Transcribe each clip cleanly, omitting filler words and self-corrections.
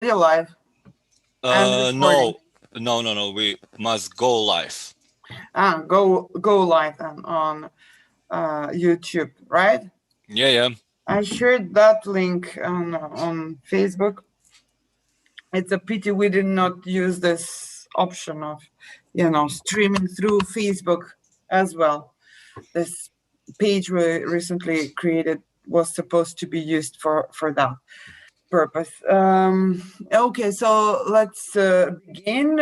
already live and recording. No. We must go live. Go live then on YouTube, right? Yeah. I shared that link on Facebook. It's a pity we did not use this option of, streaming through Facebook as well. This page we recently created was supposed to be used for that purpose. Okay, so let's begin.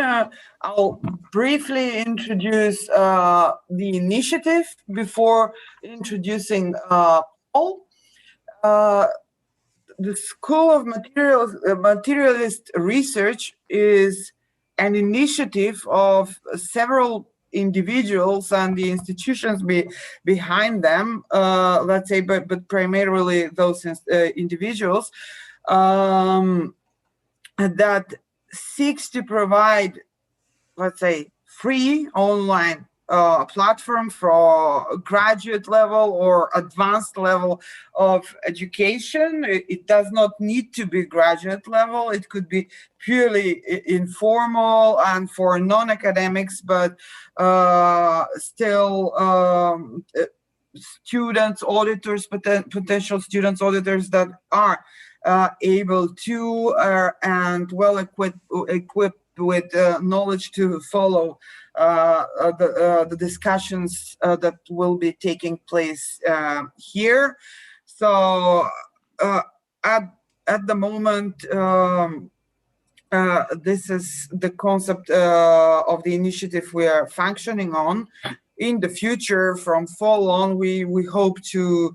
I'll briefly introduce the initiative before introducing Paul. The School of Materialist Research is an initiative of several individuals and the institutions behind them, let's say, but primarily those individuals, that seeks to provide, let's say, free online platform for graduate level or advanced level of education. It does not need to be graduate level. It could be purely informal and for non-academics, but still students, auditors, potential students, auditors that are able to and well equipped with knowledge to follow the discussions that will be taking place here. So at the moment, this is the concept of the initiative we are functioning on. In the future, from fall on, we hope to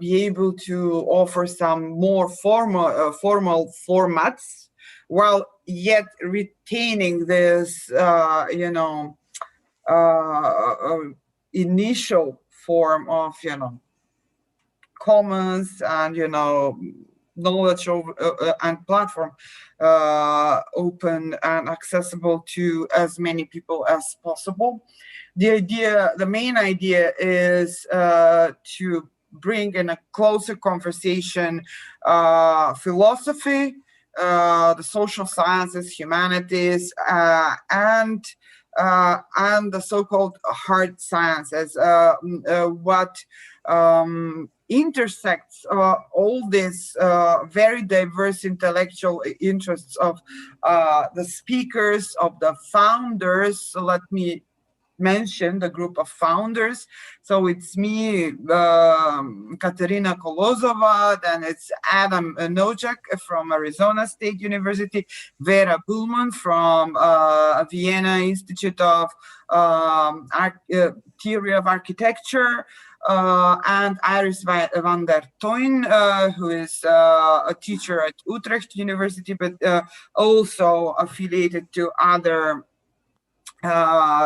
be able to offer some more formal formats, while yet retaining this, initial form of, commons and, knowledge of and platform open and accessible to as many people as possible. The main idea is to bring in a closer conversation philosophy, the social sciences, humanities, and the so-called hard sciences, what intersects all these very diverse intellectual interests of the speakers, of the founders. So let me mention the group of founders. So it's me, Katerina Kolozova, then it's Adam Nojak from Arizona State University, Vera Bullman from Vienna Institute of Theory of Architecture, and Iris van der Toyn, who is a teacher at Utrecht University, but also affiliated to other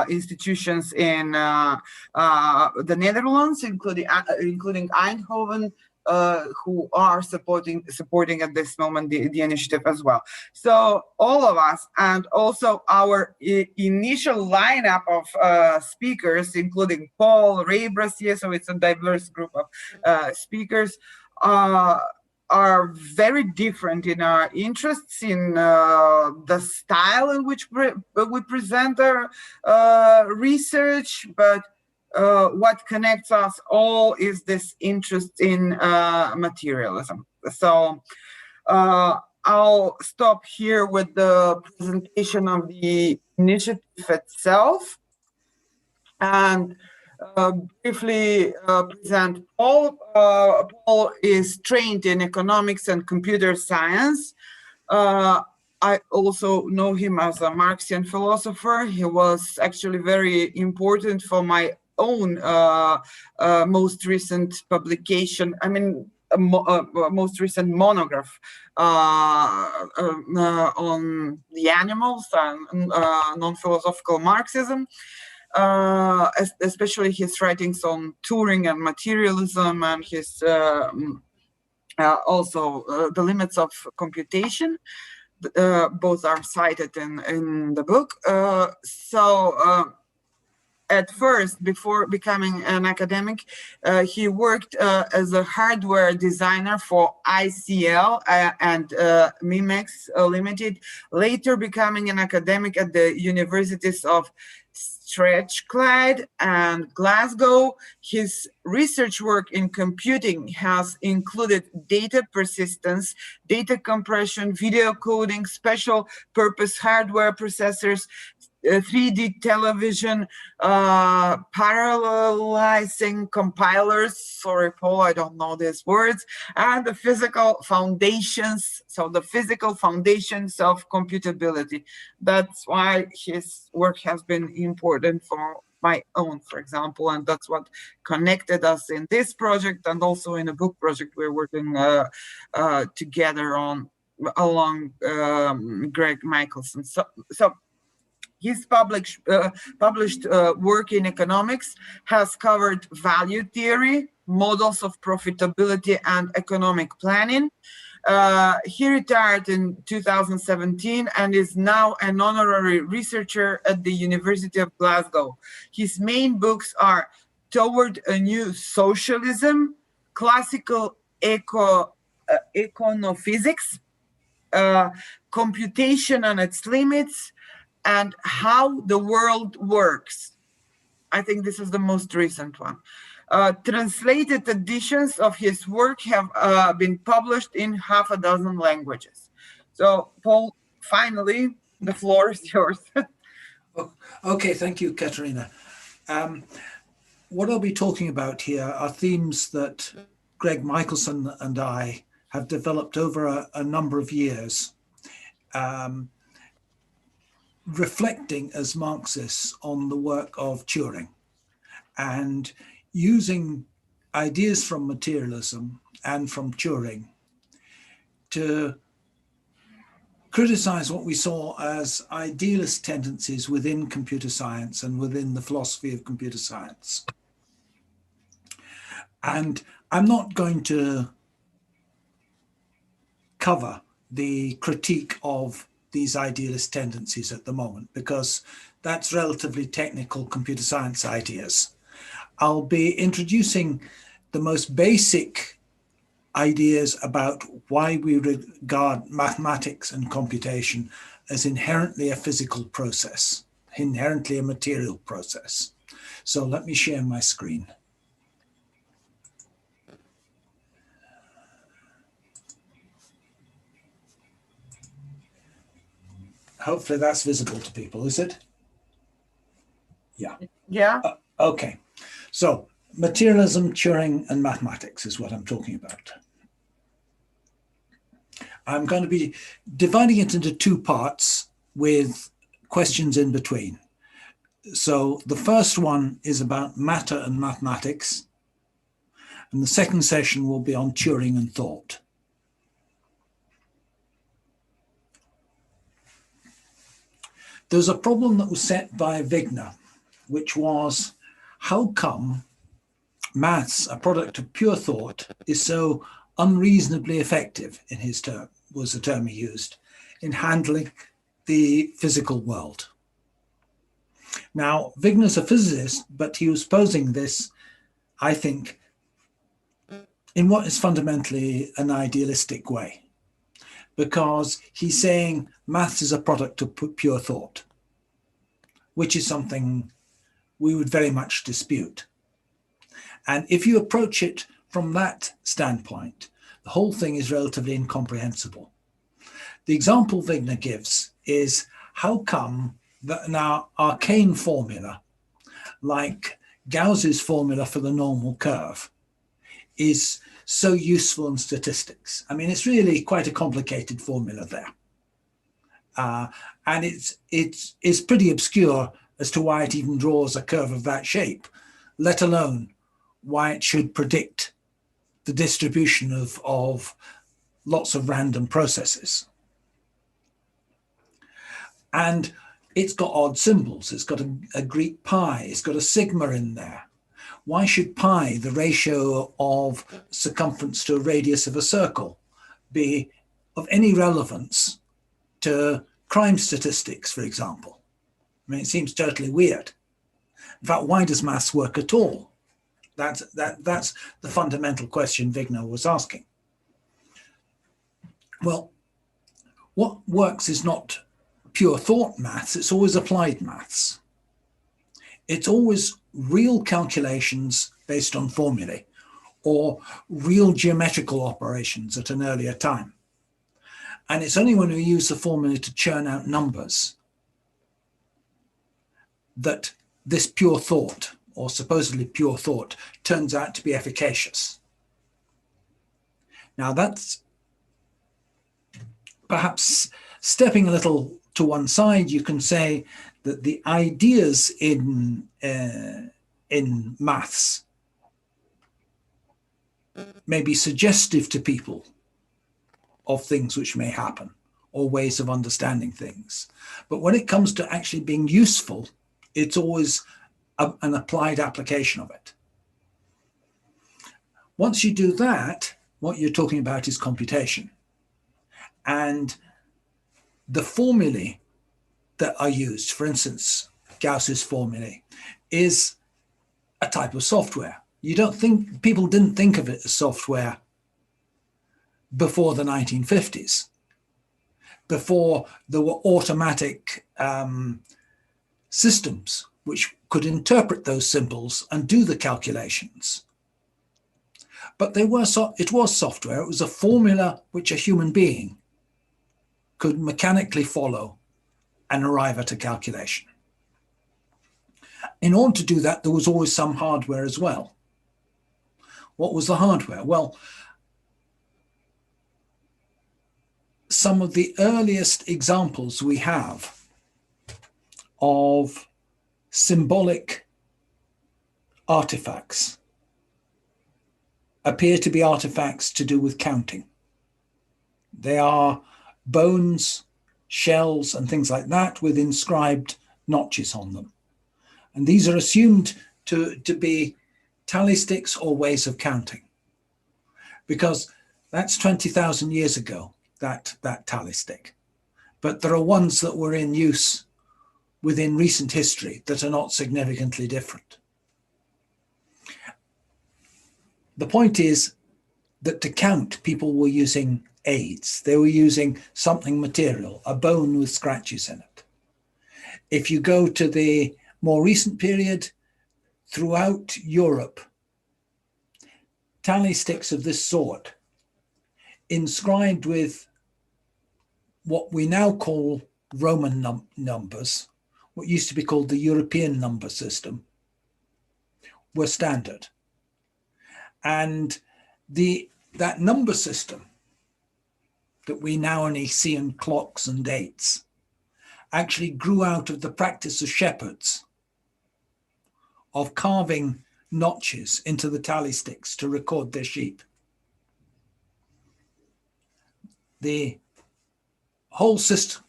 institutions in the Netherlands, including Eindhoven, who are supporting at this moment the initiative as well. So all of us, and also our initial lineup of speakers, including Paul, Ray Brassier, so it's a diverse group of speakers, are very different in our interests, in the style in which we present our research, but what connects us all is this interest in materialism. So I'll stop here with the presentation of the initiative itself and briefly present Paul. Paul is trained in economics and computer science. I also know him as a Marxian philosopher. He was actually very important for my own most recent publication. I mean, most recent monograph on the animals and non-philosophical Marxism. Especially his writings on Turing and materialism, and his also the limits of computation. Both are cited in the book. So at first, before becoming an academic, he worked as a hardware designer for ICL and Memex Ltd, later becoming an academic at the universities of Strathclyde and Glasgow. His research work in computing has included data persistence, data compression, video coding, special purpose hardware processors, 3D television, parallelising compilers. Sorry, Paul, I don't know these words. And the physical foundations, so the physical foundations of computability. That's why his work has been important for my own, for example, and that's what connected us in this project and also in a book project we're working together on along Greg Michelson. So his published work in economics has covered value theory, models of profitability, and economic planning. He retired in 2017 and is now an honorary researcher at the University of Glasgow. His main books are Toward a New Socialism, Classical Econophysics, Computation and Its Limits, and How the World Works. I think this is the most recent one. Translated editions of his work have been published in half a dozen languages. So, Paul, finally, the floor is yours. Okay, thank you, Katerina. What I'll be talking about here are themes that Greg Michelson and I have developed over a number of years, reflecting as Marxists on the work of Turing and using ideas from materialism and from Turing to criticize what we saw as idealist tendencies within computer science and within the philosophy of computer science. And I'm not going to cover the critique of these idealist tendencies at the moment, because that's relatively technical computer science ideas. I'll be introducing the most basic ideas about why we regard mathematics and computation as inherently a physical process, inherently a material process. So let me share my screen. Hopefully that's visible to people, is it? Yeah. Yeah. Okay. So materialism, Turing, and mathematics is what I'm talking about. I'm going to be dividing it into two parts with questions in between. So the first one is about matter and mathematics, and the second session will be on Turing and thought. There's a problem that was set by Wigner, which was, how come maths, a product of pure thought, is so unreasonably effective, in his term, was the term he used, in handling the physical world. Now, Wigner's a physicist, but he was posing this, I think, in what is fundamentally an idealistic way, because he's saying maths is a product of pure thought, which is something we would very much dispute. And if you approach it from that standpoint, the whole thing is relatively incomprehensible. The example Wigner gives is, how come that an arcane formula, like Gauss's formula for the normal curve, is so useful in statistics? I mean, it's really quite a complicated formula there. And it's pretty obscure as to why it even draws a curve of that shape, let alone why it should predict the distribution of lots of random processes. And it's got odd symbols. It's got a Greek pi. It's got a sigma in there. Why should pi, the ratio of circumference to a radius of a circle, be of any relevance to crime statistics, for example? I mean, it seems totally weird. In fact, why does maths work at all? That's the fundamental question Vigner was asking. Well, what works is not pure thought maths, it's always applied maths. It's always real calculations based on formulae or real geometrical operations at an earlier time. And it's only when we use the formula to churn out numbers that this pure thought, or supposedly pure thought, turns out to be efficacious. Now that's perhaps stepping a little to one side. You can say that the ideas in maths may be suggestive to people of things which may happen or ways of understanding things. But when it comes to actually being useful, it's always an applied application of it. Once you do that, what you're talking about is computation. And the formulae that are used, for instance, Gauss's formulae, is a type of software. You don't think, people didn't think of it as software before the 1950s, before there were automatic systems which could interpret those symbols and do the calculations. But it was software. It was a formula which a human being could mechanically follow and arrive at a calculation. In order to do that, there was always some hardware as well. What was the hardware? Well, some of the earliest examples we have of symbolic artifacts appear to be artifacts to do with counting. They are bones, shells, and things like that with inscribed notches on them. And these are assumed to be tally sticks or ways of counting, because that's 20,000 years ago, that tally stick. But there are ones that were in use within recent history that are not significantly different. The point is that to count, people were using aids. They were using something material, a bone with scratches in it. If you go to the more recent period, throughout Europe, tally sticks of this sort, inscribed with what we now call Roman numbers, what used to be called the European number system, were standard. And that number system that we now only see in clocks and dates actually grew out of the practice of shepherds of carving notches into the tally sticks to record their sheep. The whole system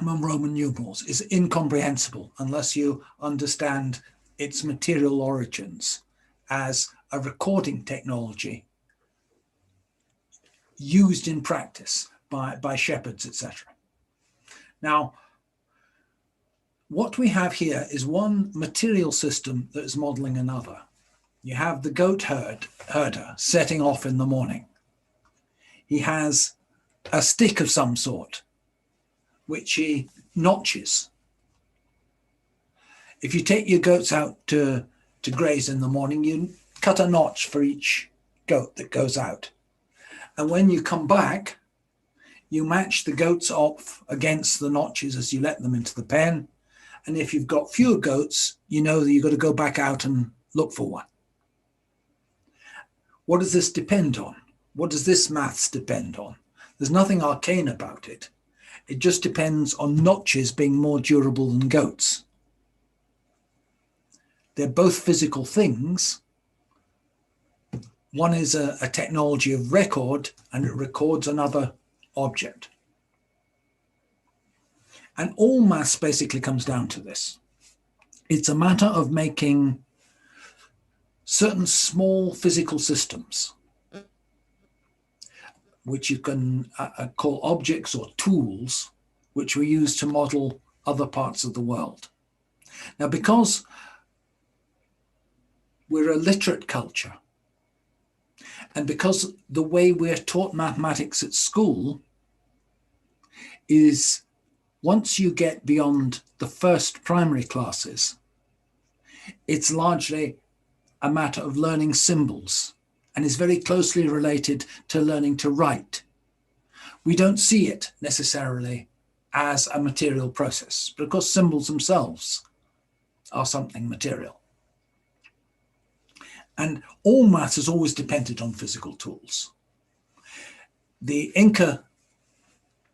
of Roman numerals is incomprehensible unless you understand its material origins as a recording technology used in practice by shepherds, etc. Now, what we have here is one material system that is modeling another. You have the goat herder setting off in the morning. He has a stick of some sort, which he notches. If you take your goats out to graze in the morning, you cut a notch for each goat that goes out. And when you come back, you match the goats off against the notches as you let them into the pen. And if you've got fewer goats, you know that you've got to go back out and look for one. What does this depend on? What does this maths depend on? There's nothing arcane about it. It just depends on notches being more durable than goats. They're both physical things. One is a technology of record, and it records another object. And all maths basically comes down to this. It's a matter of making certain small physical systems, which you can call objects or tools, which we use to model other parts of the world. Now, because we're a literate culture. And because the way we're taught mathematics at school is once you get beyond the first primary classes, it's largely a matter of learning symbols and is very closely related to learning to write. We don't see it necessarily as a material process because symbols themselves are something material. And all maths has always depended on physical tools. The Inca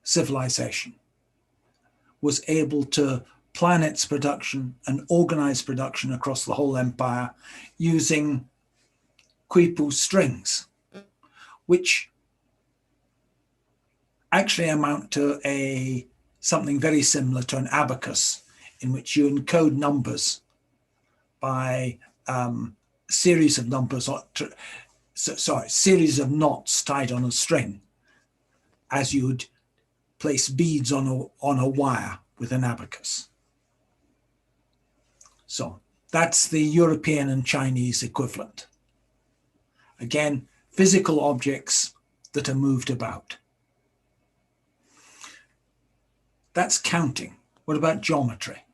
civilization was able to plan its production and organize production across the whole empire using quipu strings, which actually amount to something very similar to an abacus, in which you encode numbers by series of numbers, series of knots tied on a string, as you would place beads on a wire with an abacus. So that's the European and Chinese equivalent. Again, physical objects that are moved about. That's counting. What about geometry?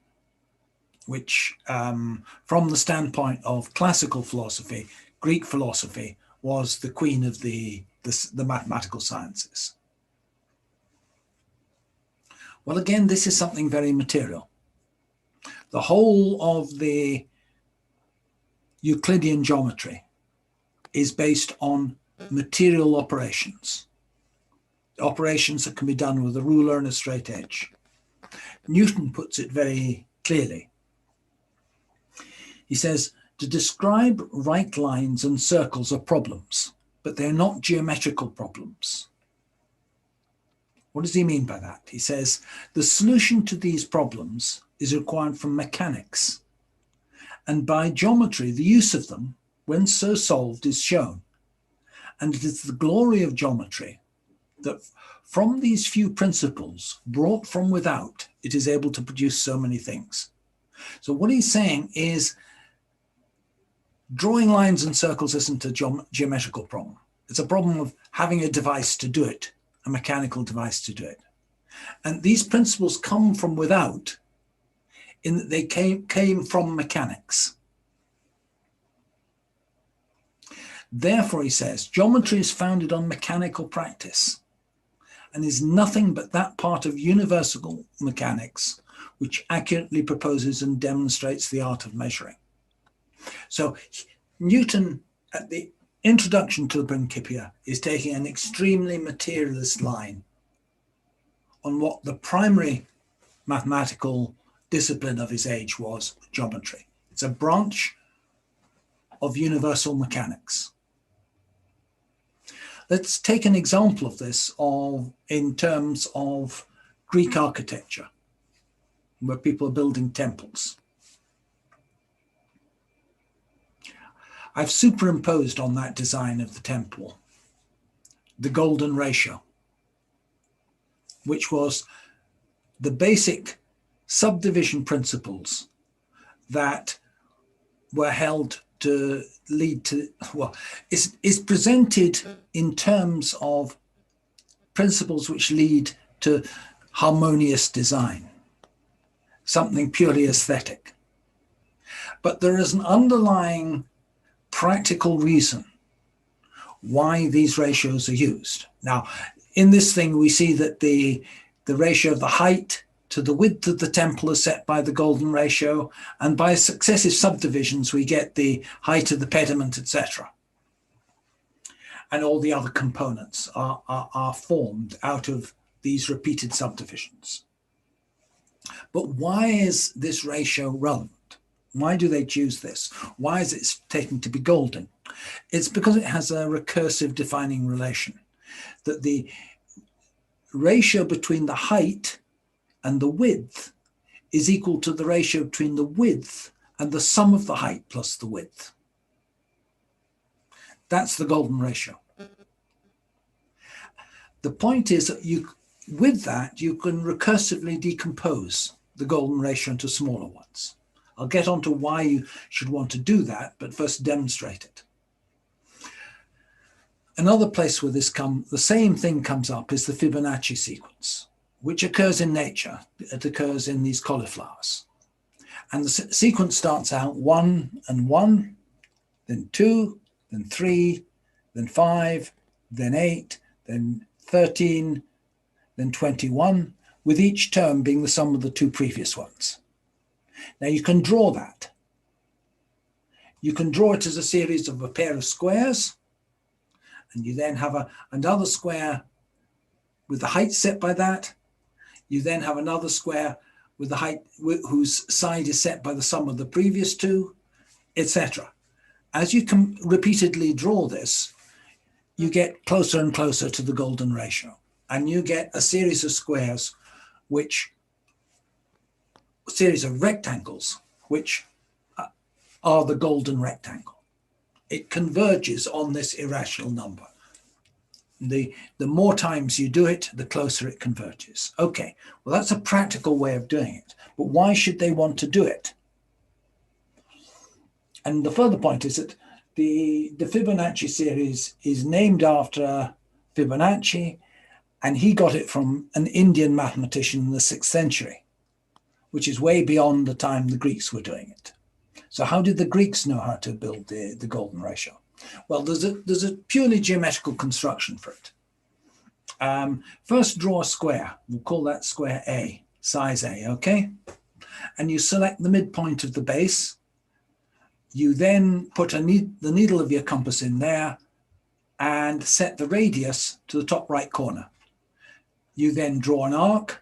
Which, from the standpoint of classical philosophy, Greek philosophy was the queen of the mathematical sciences. Well, again, this is something very material. The whole of the Euclidean geometry is based on material operations, operations that can be done with a ruler and a straight edge. Newton puts it very clearly. He says, to describe right lines and circles are problems, but they're not geometrical problems. What does he mean by that? He says, the solution to these problems is required from mechanics, and by geometry, the use of them, when so solved, is shown. And it is the glory of geometry that from these few principles, brought from without, it is able to produce so many things. So what he's saying is, drawing lines and circles isn't a geometrical problem. It's a problem of having a device to do it, a mechanical device to do it. And these principles come from without, in that they came from mechanics. Therefore, he says, geometry is founded on mechanical practice and is nothing but that part of universal mechanics which accurately proposes and demonstrates the art of measuring. So Newton, at the introduction to the Principia, is taking an extremely materialist line on what the primary mathematical discipline of his age was, geometry. It's a branch of universal mechanics. Let's take an example of this in terms of Greek architecture, where people are building temples. I've superimposed on that design of the temple the golden ratio, which was the basic subdivision principles that were held to lead to, well, is presented in terms of principles which lead to harmonious design, something purely aesthetic. But there is an underlying practical reason why these ratios are used. Now, in this thing, we see that the ratio of the height to the width of the temple is set by the golden ratio, and by successive subdivisions, we get the height of the pediment, etc. And all the other components are formed out of these repeated subdivisions. But why is this ratio relevant? Why do they choose this? Why is it taken to be golden? It's because it has a recursive defining relation, that the ratio between the height and the width is equal to the ratio between the width and the sum of the height plus the width. That's the golden ratio. The point is that with that, you can recursively decompose the golden ratio into smaller ones. I'll get on to why you should want to do that, but first demonstrate it. Another place where the same thing comes up is the Fibonacci sequence, which occurs in nature. It occurs in these cauliflowers. And the sequence starts out 1 and 1, then 2, then 3, then 5, then 8, then 13, then 21, with each term being the sum of the two previous ones. Now you can draw that. You can draw it as a series of a pair of squares, and you then have another square with the height set by that. You then have another square with the height whose side is set by the sum of the previous two, etc. As you can repeatedly draw this, you get closer and closer to the golden ratio, and you get a series of squares, a series of rectangles, which are the golden rectangle. It converges on this irrational number. The more times you do it, the closer it converges. Okay, well, that's a practical way of doing it, but why should they want to do it? And the further point is that the Fibonacci series is named after Fibonacci, and he got it from an Indian mathematician in the 6th century, which is way beyond the time the Greeks were doing it. So how did the Greeks know how to build the golden ratio? Well, there's a purely geometrical construction for it. First, draw a square. We'll call that square A, size A, okay? And you select the midpoint of the base. You then put the needle of your compass in there and set the radius to the top right corner. You then draw an arc.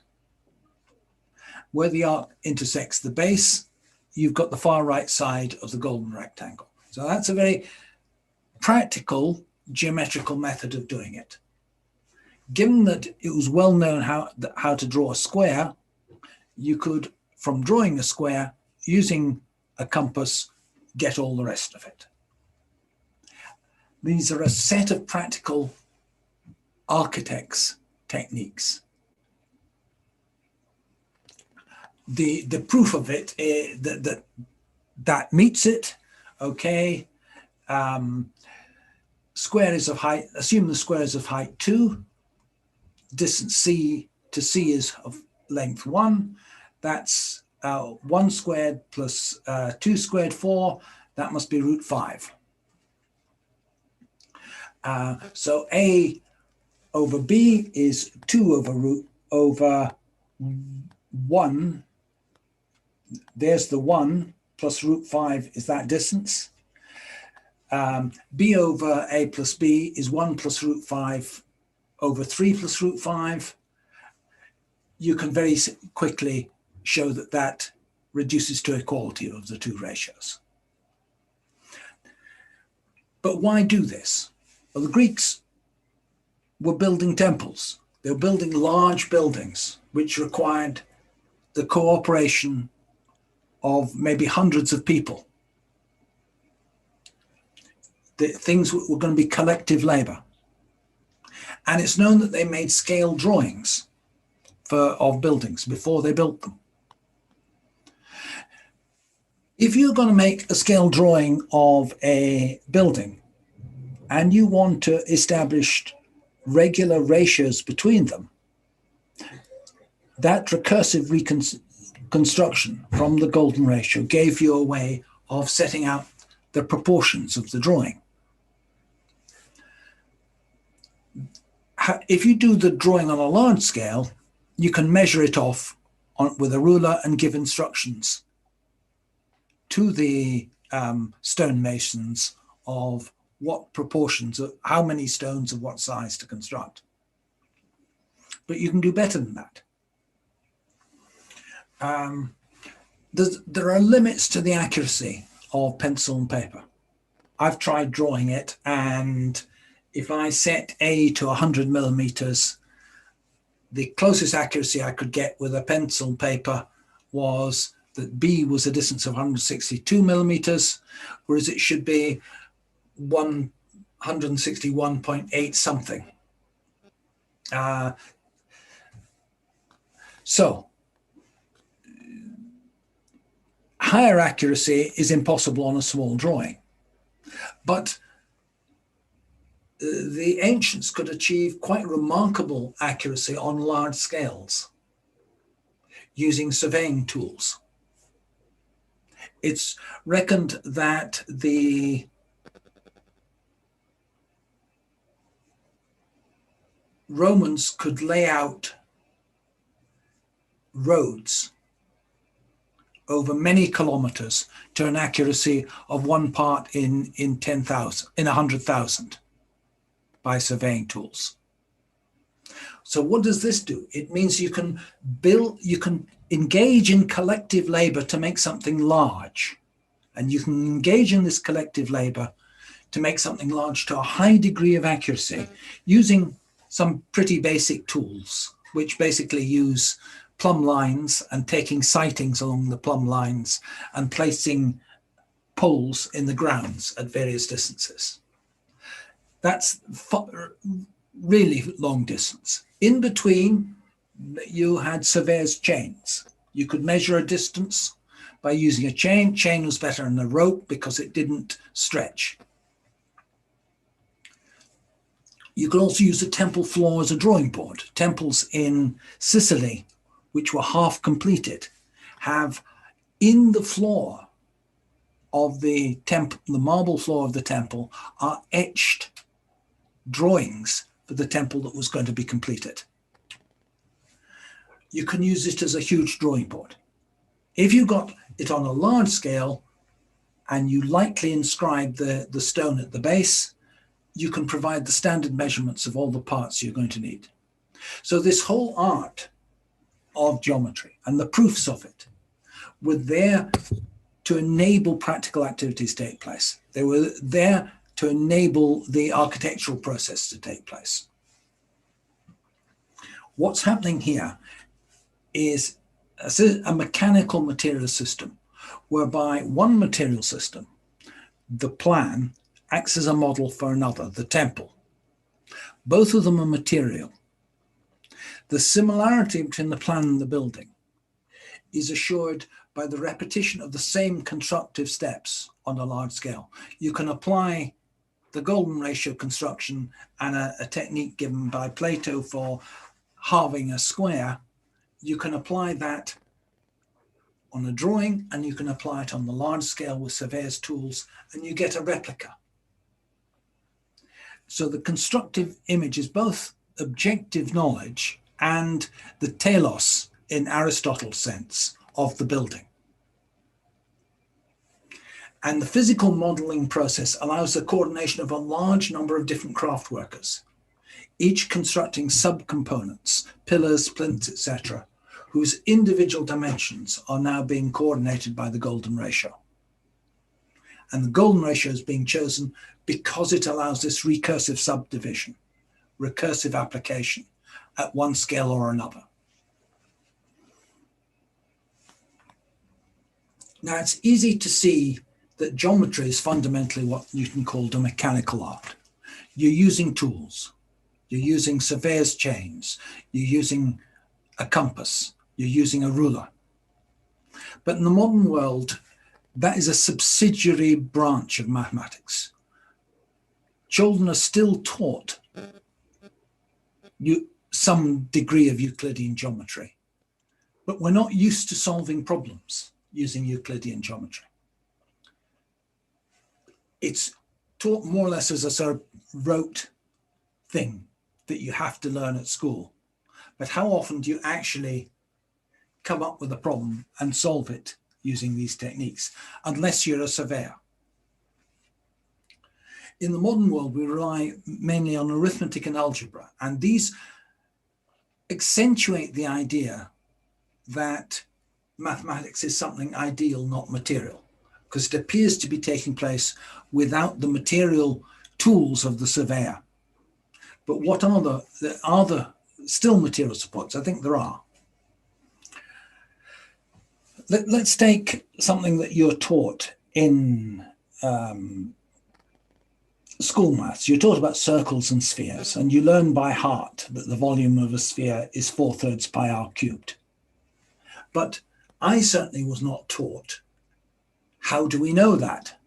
Where the arc intersects the base, you've got the far right side of the golden rectangle. So that's a very practical geometrical method of doing it. Given that it was well known how to draw a square, you could, from drawing a square, using a compass, get all the rest of it. These are a set of practical architects' techniques. The proof of it is that meets it, okay. Square is of height, assume the square is of height 2, distance C to C is of length 1. That's 1 squared plus 2 squared, 4. That must be root 5. So A over B is 2 over root over 1. There's the 1 plus root 5 is that distance. B over A plus B is 1 plus root 5 over 3 plus root 5. You can very quickly show that that reduces to equality of the two ratios. But why do this? Well, the Greeks were building temples. They were building large buildings, which required the cooperation of maybe hundreds of people. The things were going to be collective labor. And it's known that they made scale drawings of buildings before they built them. If you're going to make a scale drawing of a building and you want to establish regular ratios between them, that recursive reconstruction from the golden ratio gave you a way of setting out the proportions of the drawing. If you do the drawing on a large scale, you can measure it off with a ruler and give instructions to the stonemasons of what proportions, of how many stones of what size to construct. But you can do better than that. There are limits to the accuracy of pencil and paper. I've tried drawing it, and if I set A to 100 millimeters, the closest accuracy I could get with a pencil and paper was that B was a distance of 162 millimeters, whereas it should be 161.8 something. higher accuracy is impossible on a small drawing. But the ancients could achieve quite remarkable accuracy on large scales using surveying tools. It's reckoned that the Romans could lay out roads over many kilometers to an accuracy of 1 part in 10,000, in 100,000 by surveying tools. So what does this do? It means you can engage in collective labor to make something large. And you can engage in this collective labor to make something large to a high degree of accuracy using some pretty basic tools, which basically use plumb lines and taking sightings along the plumb lines and placing poles in the grounds at various distances. That's really long distance. In between, you had surveyors' chains. You could measure a distance by using a chain. Chain was better than a rope because it didn't stretch. You could also use a temple floor as a drawing board. Temples in Sicily, which were half completed, have in the floor of the temple, the marble floor of the temple, are etched drawings for the temple that was going to be completed. You can use it as a huge drawing board. If you got it on a large scale and you lightly inscribe the stone at the base, you can provide the standard measurements of all the parts you're going to need. So this whole art of geometry and the proofs of it were there to enable practical activities to take place. They were there to enable the architectural process to take place. What's happening here is a mechanical material system whereby one material system, the plan, acts as a model for another, the temple. Both of them are material. The similarity between the plan and the building is assured by the repetition of the same constructive steps on a large scale. You can apply the golden ratio construction and a technique given by Plato for halving a square. You can apply that on a drawing and you can apply it on the large scale with surveyor's tools and you get a replica. So the constructive image is both objective knowledge and the telos in Aristotle's sense of the building. And the physical modeling process allows the coordination of a large number of different craft workers, each constructing subcomponents, pillars, plinths, etc., whose individual dimensions are now being coordinated by the golden ratio. And the golden ratio is being chosen because it allows this recursive subdivision, recursive application at one scale or another. Now, it's easy to see that geometry is fundamentally what Newton called a mechanical art. You're using tools, you're using surveyor's chains, you're using a compass, you're using a ruler. But in the modern world, that is a subsidiary branch of mathematics. Children are still taught some degree of Euclidean geometry, but we're not used to solving problems using Euclidean geometry. It's taught more or less as a sort of rote thing that you have to learn at school. But how often do you actually come up with a problem and solve it using these techniques, unless you're a surveyor? In the modern world, we rely mainly on arithmetic and algebra, and these accentuate the idea that mathematics is something ideal, not material, because it appears to be taking place without the material tools of the surveyor. But what are the still material supports? I think there are. Let's take something that you're taught in school maths. You're taught about circles and spheres, and you learn by heart that the volume of a sphere is 4/3 pi r cubed. But I certainly was not taught How do we know that?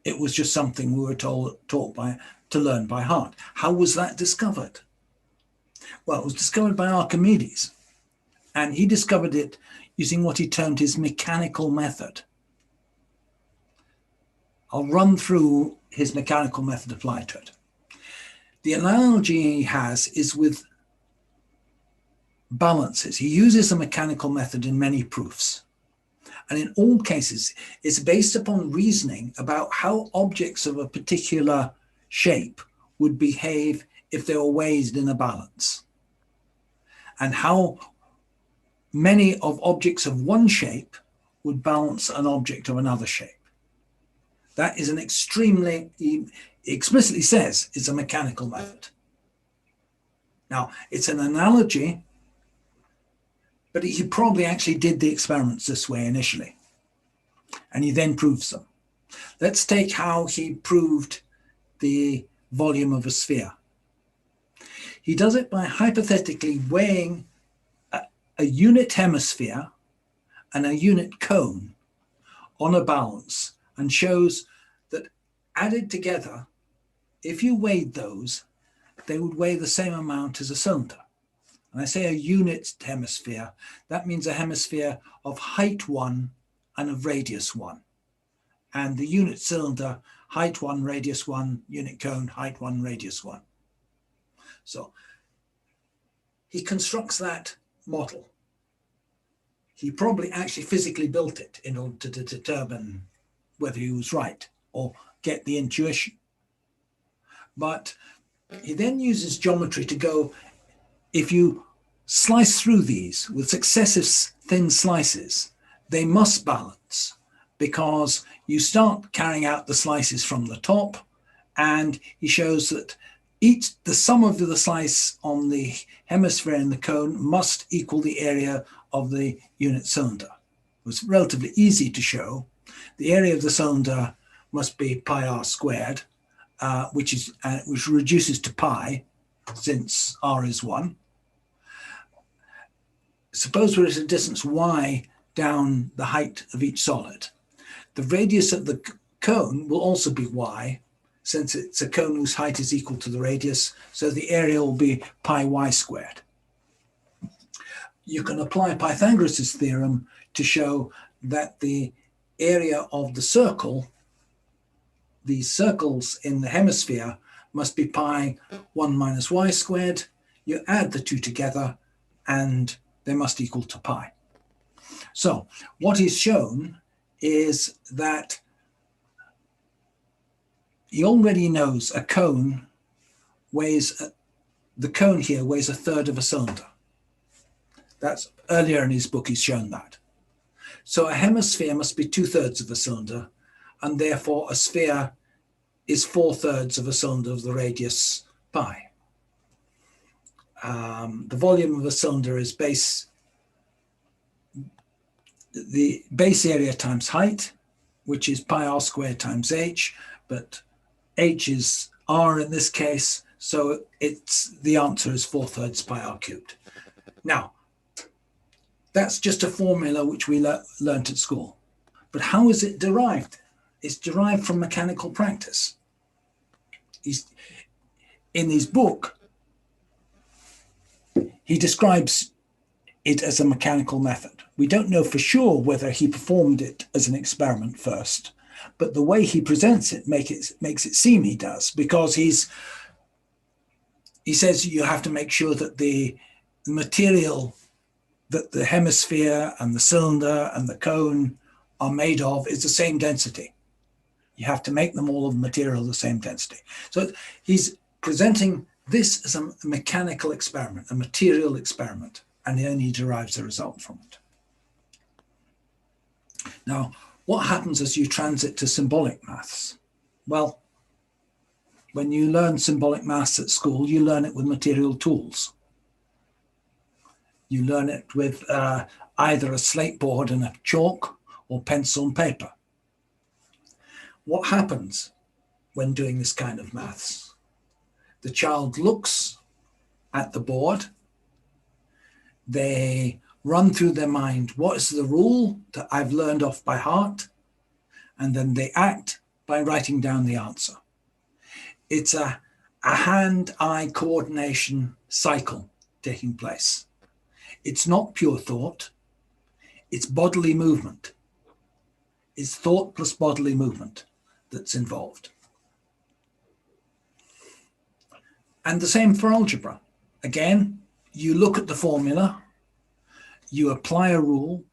It was just something we were taught to learn by heart. How was that discovered? Well, it was discovered by Archimedes, and he discovered it using what he termed his mechanical method. I'll run through his mechanical method applied to it. The analogy he has is with balances. He uses a mechanical method in many proofs. And in all cases, it's based upon reasoning about how objects of a particular shape would behave if they were weighed in a balance, and how many of objects of one shape would balance an object of another shape. That is an extremely, he explicitly says, it's a mechanical method. Now, it's an analogy, but he probably actually did the experiments this way initially, and he then proves them. Let's take how he proved the volume of a sphere. He does it by hypothetically weighing a unit hemisphere and a unit cone on a balance, and shows that added together, if you weighed those, they would weigh the same amount as a cylinder. And I say a unit hemisphere, that means a hemisphere of height 1 and of radius 1. And the unit cylinder, height 1, radius 1, unit cone, height 1, radius 1. So he constructs that model. He probably actually physically built it in order to determine whether he was right or get the intuition. But he then uses geometry to go, if you slice through these with successive thin slices, they must balance, because you start carrying out the slices from the top, and he shows that the sum of the slice on the hemisphere and the cone must equal the area of the unit cylinder. It was relatively easy to show. The area of the cylinder must be pi r squared, which reduces to pi, since r is 1. Suppose we're at a distance y down the height of each solid. The radius of the cone will also be y, since it's a cone whose height is equal to the radius, so the area will be pi y squared. You can apply Pythagoras' theorem to show that the area of the circle, these circles in the hemisphere, must be pi 1 minus y squared. You add the two together and they must equal to pi. So what is shown is that he already knows a cone weighs, the cone here weighs a third of a cylinder. That's earlier in his book, he's shown that. So a hemisphere must be 2/3 of a cylinder, and therefore a sphere is 4/3 of a cylinder of the radius pi. The volume of a cylinder is the base area times height, which is pi r squared times h, but h is r in this case, so the answer is 4/3 pi r cubed. Now, that's just a formula which we learnt at school. But how is it derived? It's derived from mechanical practice. In his book, he describes it as a mechanical method. We don't know for sure whether he performed it as an experiment first, but the way he presents it makes it seem he does, because he says you have to make sure that the material that the hemisphere and the cylinder and the cone are made of is the same density. You have to make them all of material the same density. So he's presenting this as a mechanical experiment, a material experiment, and he only derives the result from it. Now, what happens as you transit to symbolic maths? Well, when you learn symbolic maths at school, you learn it with material tools. You learn it with either a slate board and a chalk or pencil and paper. What happens when doing this kind of maths? The child looks at the board. They run through their mind, what is the rule that I've learned off by heart? and then they act by writing down the answer. It's a hand-eye coordination cycle taking place. It's not pure thought, it's bodily movement. It's thought plus bodily movement that's involved. And the same for algebra. Again, you look at the formula, you apply a rule,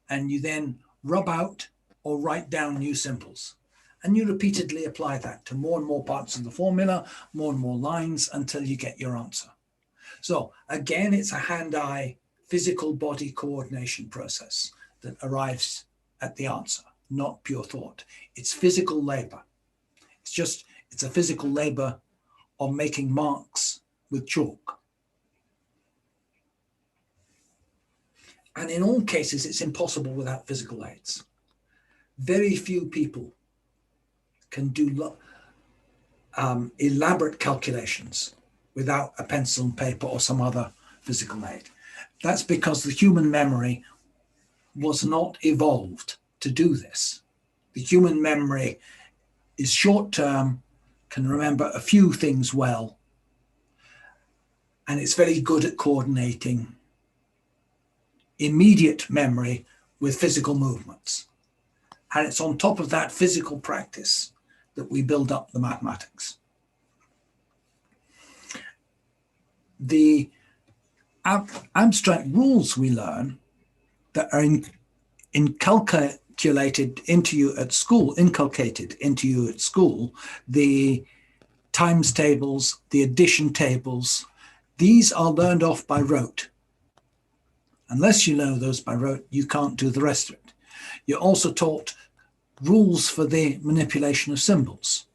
and you then rub out or write down new symbols. And you repeatedly apply that to more and more parts of the formula, more and more lines until you get your answer. So again, it's a hand-eye physical body coordination process that arrives at the answer, not pure thought. It's physical labor. It's a physical labor of making marks with chalk. And in all cases, it's impossible without physical aids. Very few people can do elaborate calculations without a pencil and paper or some other physical aid. That's because the human memory was not evolved to do this. The human memory is short-term, can remember a few things well, and it's very good at coordinating immediate memory with physical movements. And it's on top of that physical practice that we build up the mathematics. The abstract rules we learn that are inculcated into you at school, the times tables, the addition tables, these are learned off by rote. Unless you know those by rote, you can't do the rest of it. You're also taught rules for the manipulation of symbols.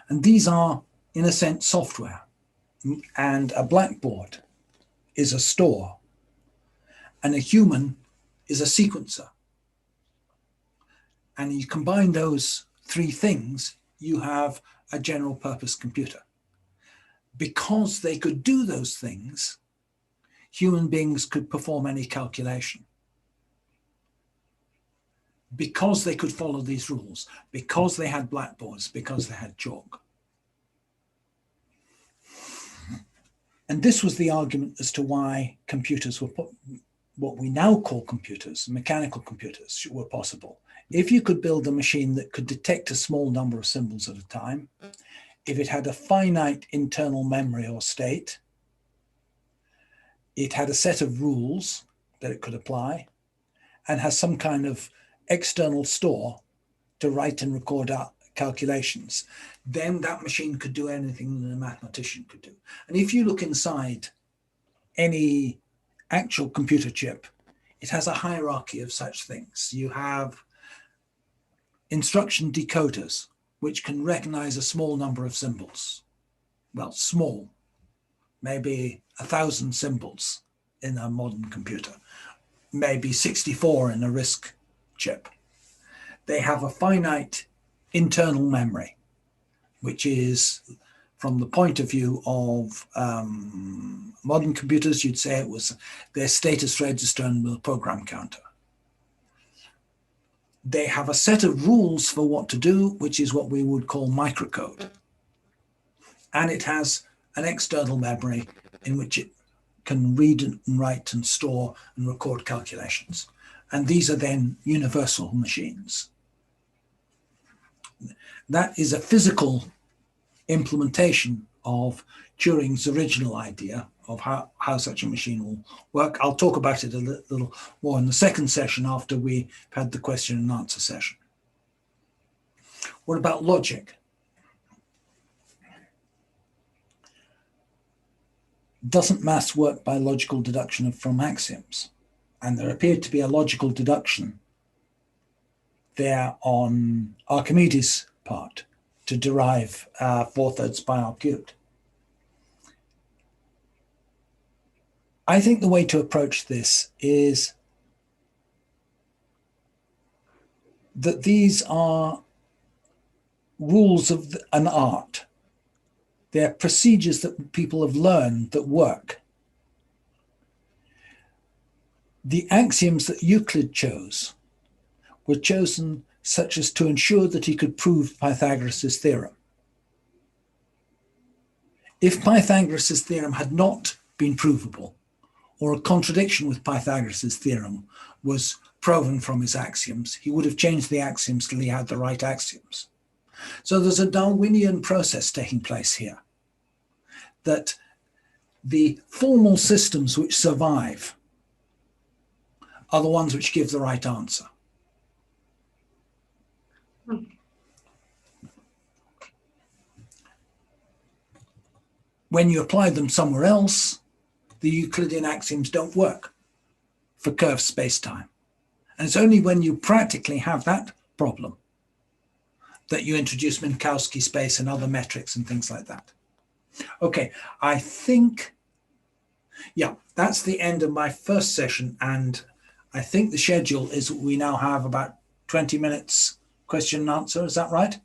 And these are, in a sense, software. And a blackboard is a store. And a human is a sequencer. And you combine those three things, you have a general purpose computer. Because they could do those things, human beings could perform any calculation. Because they could follow these rules, because they had blackboards, because they had chalk. And this was the argument as to why computers were what we now call computers, mechanical computers, were possible. If you could build a machine that could detect a small number of symbols at a time, if it had a finite internal memory or state, it had a set of rules that it could apply, and has some kind of external store to write and record out calculations, then that machine could do anything that a mathematician could do. And if you look inside any actual computer chip, it has a hierarchy of such things. You have instruction decoders, which can recognize a small number of symbols. Well, small, maybe 1,000 symbols in a modern computer, maybe 64 in a RISC chip. They have a finite internal memory, which is, from the point of view of modern computers, you'd say it was their status register and the program counter. They have a set of rules for what to do, which is what we would call microcode. And it has an external memory in which it can read and write and store and record calculations. And these are then universal machines. That is a physical implementation of Turing's original idea of how such a machine will work. I'll talk about it a little more in the second session after we've had the question and answer session. What about logic? Doesn't maths work by logical deduction from axioms? And there appeared to be a logical deduction there on Archimedes' part to derive 4/3 pi r cubed. I think the way to approach this is that these are rules of an art. They're procedures that people have learned that work. The axioms that Euclid chose were chosen such as to ensure that he could prove Pythagoras' theorem. If Pythagoras' theorem had not been provable, or a contradiction with Pythagoras' theorem was proven from his axioms, he would have changed the axioms till he had the right axioms. So there's a Darwinian process taking place here, that the formal systems which survive are the ones which give the right answer. When you apply them somewhere else, the Euclidean axioms don't work for curved space-time. And it's only when you practically have that problem that you introduce Minkowski space and other metrics and things like that. Okay, I think, yeah, that's the end of my first session. And I think the schedule is we now have about 20 minutes question and answer. Is that right?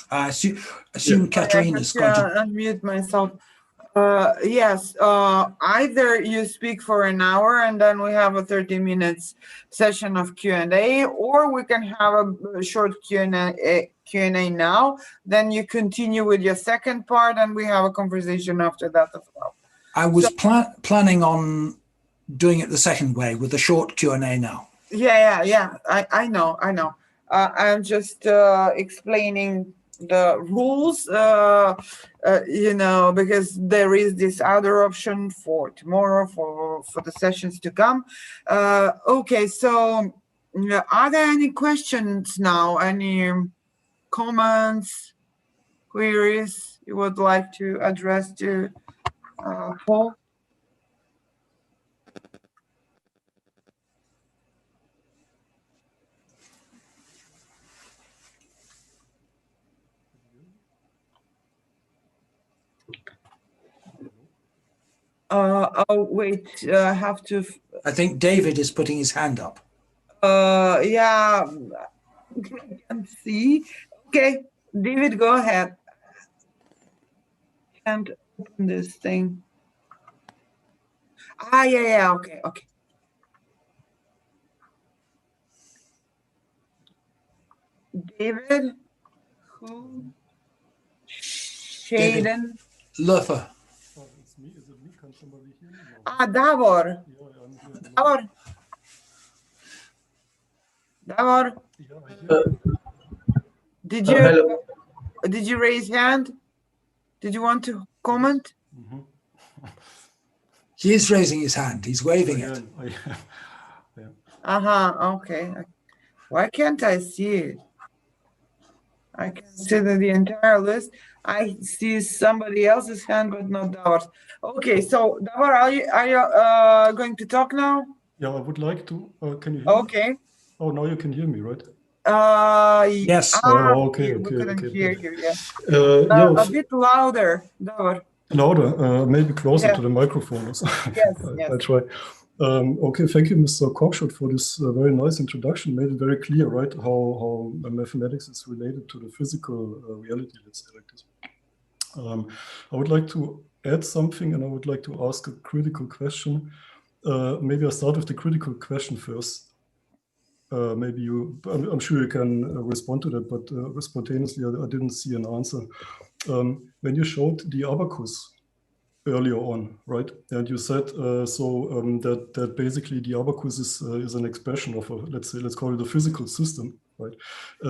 I assume Katerina's going to unmute myself. Yes, either you speak for an hour and then we have a 30 minutes session of Q&A, or we can have a short Q&A now. Then you continue with your second part and we have a conversation after that as well. I was planning on doing it the second way with a short Q&A now. Yeah. I know. I'm just explaining the rules, you know, because there is this other option for tomorrow for the sessions to come. Okay, so are there any questions now? Any comments, queries you would like to address to Paul? Oh, wait, I have to. I think David is putting his hand up. Yeah, I can see. Okay, David, go ahead. Can't open this thing. Yeah, okay. David, who? Shaden. Luffer. It's me. Is it me? Can somebody hear me? Davor. Yeah, I'm here. Davor. Yeah, I hear. Did you raise hand? Did you want to comment? Mm-hmm. He is raising his hand. He's waving it. Yeah. Okay. Why can't I see it? I can see the entire list. I see somebody else's hand, but not Davor's. Okay, so Davor, are you going to talk now? Yeah, I would like to. Can you hear me? Okay. Oh, now you can hear me, right? Yes. Okay. We couldn't hear you. Yeah. Yeah. A bit louder, Davor. Louder, maybe closer to the microphone. Yes. I'll try. Okay, thank you, Mr. Cockshott, for this very nice introduction. Made it very clear, right, how mathematics is related to the physical reality, let's say like this. I would like to add something, and I would like to ask a critical question. Maybe I'll start with the critical question first. Maybe I'm sure you can respond to that, but spontaneously, I didn't see an answer. When you showed the abacus earlier on, right? And you said that basically the abacus is an expression of let's call it a physical system, right?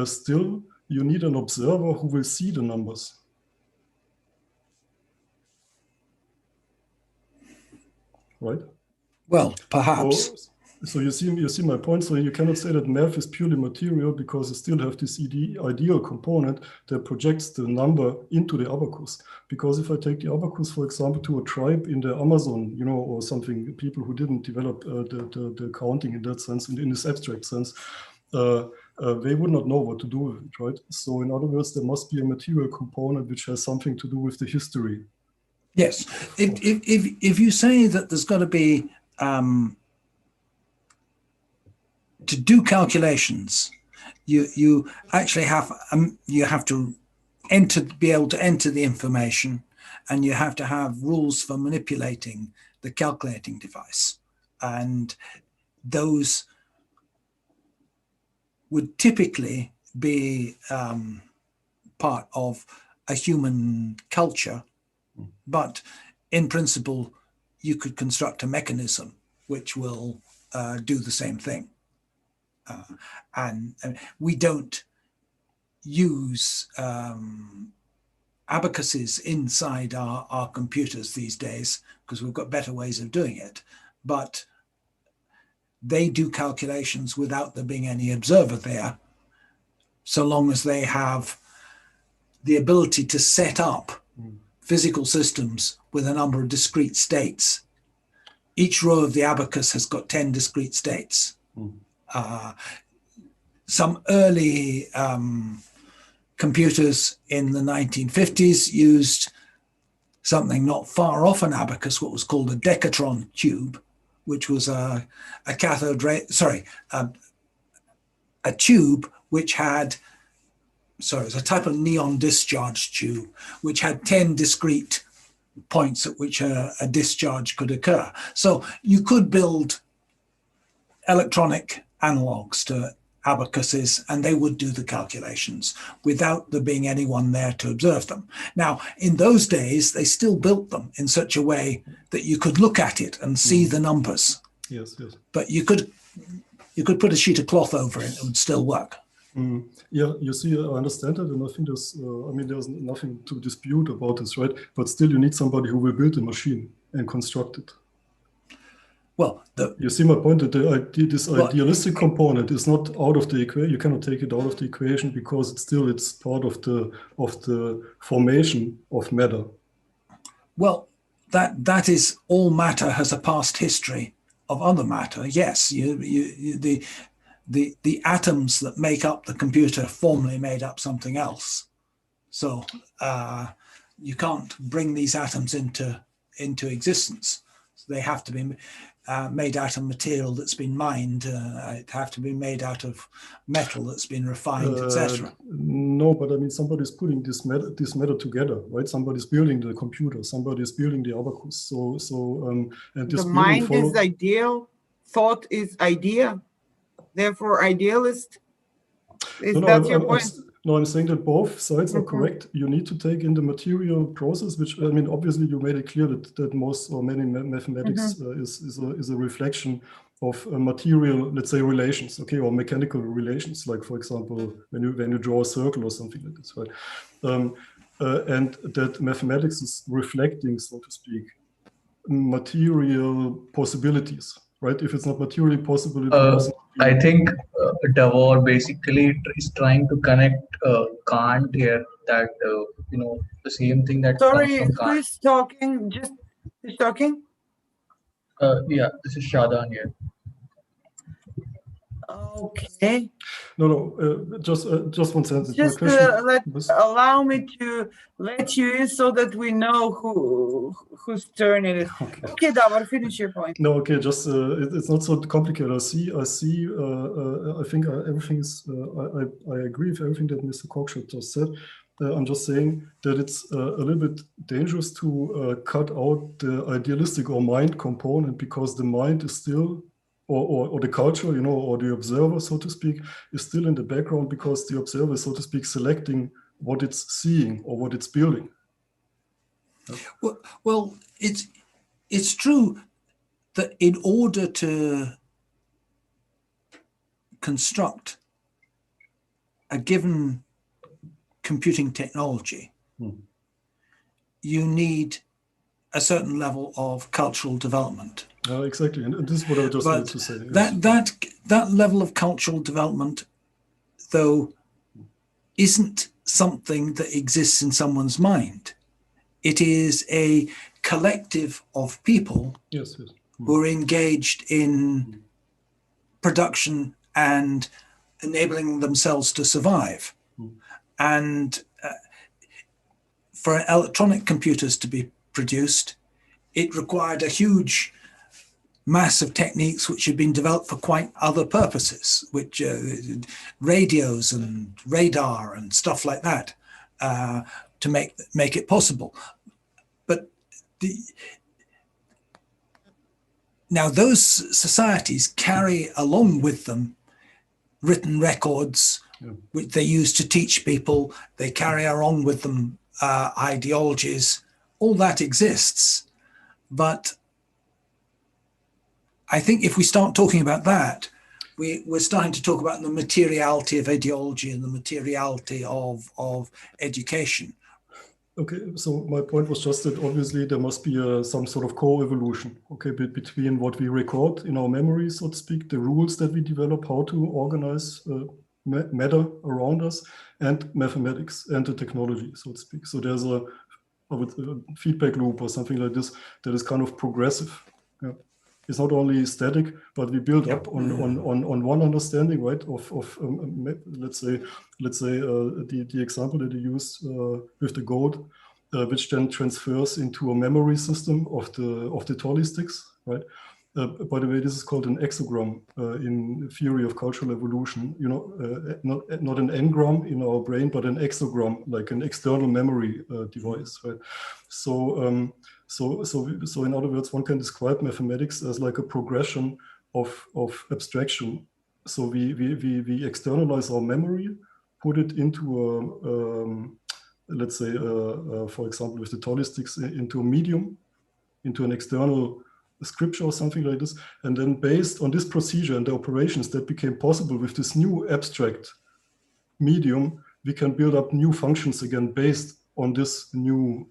Still, you need an observer who will see the numbers. Right? Well, perhaps. So you see my point. So you cannot say that math is purely material because you still have this ideal component that projects the number into the abacus. Because if I take the abacus, for example, to a tribe in the Amazon, you know, or something, people who didn't develop the counting in that sense, in this abstract sense, they would not know what to do with it, right? So in other words, there must be a material component which has something to do with the history. Yes. If you say that there's got to be to do calculations, you actually have to be able to enter the information, and you have to have rules for manipulating the calculating device. And those would typically be part of a human culture, but in principle, you could construct a mechanism which will do the same thing. And we don't use abacuses inside our computers these days because we've got better ways of doing it, but they do calculations without there being any observer there, so long as they have the ability to set up physical systems with a number of discrete states. Each row of the abacus has got 10 discrete states. Some early computers in the 1950s used something not far off an abacus, what was called a decatron tube, which was a cathode ray, a tube which had, it was a type of neon discharge tube, which had 10 discrete points at which a discharge could occur. So you could build electronic analogs to abacuses and they would do the calculations without there being anyone there to observe them. Now, in those days, they still built them in such a way that you could look at it and see the numbers. Yes, yes. But you could put a sheet of cloth over it, it would still work. Yeah, you see, I understand it, and I think there's, there's nothing to dispute about this, right? But still, you need somebody who will build a machine and construct it. Well, you see my point that this idealistic component is not out of the equation. You cannot take it out of the equation because it's part of the formation of matter. Well, that is, all matter has a past history of other matter. Yes, the atoms that make up the computer formerly made up something else. So you can't bring these atoms into existence. So they have to be made out of material that's been mined. It have to be made out of metal that's been refined, etc. No, but I mean, somebody's putting this matter together, right? Somebody's building the computer. Somebody's building the abacus. And this the mind is ideal. Thought is idea. Therefore, idealist. That's your point? I'm saying that both sides are correct. You need to take in the material process, which, I mean, obviously you made it clear that most or many mathematics is a reflection of material, let's say, relations, okay, or mechanical relations, like, for example, when you draw a circle or something like this, right? And that mathematics is reflecting, so to speak, material possibilities. Right? If it's not materially possible, I think Davor basically is trying to connect Kant here. That the same thing that Sorry, comes from Kant. who is talking? Who's talking? Yeah, this is Shadan here. Okay. No, just one sentence. Just allow me to let you in so that we know whose turn it is. Okay, Davor, finish your point. No, okay, just it's not so complicated. I think everything is. I agree with everything that Mr. Cockshott just said. I'm just saying that it's a little bit dangerous to cut out the idealistic or mind component, because the mind is still. Or the culture, or the observer, so to speak, is still in the background, because the observer is, so to speak, selecting what it's seeing or what it's building. Well, it's true that in order to construct a given computing technology, you need a certain level of cultural development. Exactly, and this is what I just wanted to say. That level of cultural development, though, isn't something that exists in someone's mind. It is a collective of people who are engaged in production and enabling themselves to survive. And for electronic computers to be produced, it required a huge mass of techniques which had been developed for quite other purposes, which radios and radar and stuff like that, to make it possible. But Now, those societies carry along with them written records, which they use to teach people. They carry along with them ideologies. All that exists. But I think if we start talking about that, we're starting to talk about the materiality of ideology and the materiality of education. Okay, so my point was just that obviously there must be some sort of co-evolution, okay, between what we record in our memory, so to speak, the rules that we develop, how to organize matter around us, and mathematics and the technology, so to speak. So there's a feedback loop or something like this that is kind of progressive. Yeah. It's not only static, but we build up on one understanding, right? Of let's say the example that you used with the goat, which then transfers into a memory system of the tally sticks, right? By the way, this is called an exogram in theory of cultural evolution. You know, not an engram in our brain, but an exogram, like an external memory device, right? So. So in other words, one can describe mathematics as like a progression of abstraction. So we externalize our memory, put it into let's say, for example, with the tally sticks, into a medium, into an external scripture or something like this. And then based on this procedure and the operations that became possible with this new abstract medium, we can build up new functions again based on this new,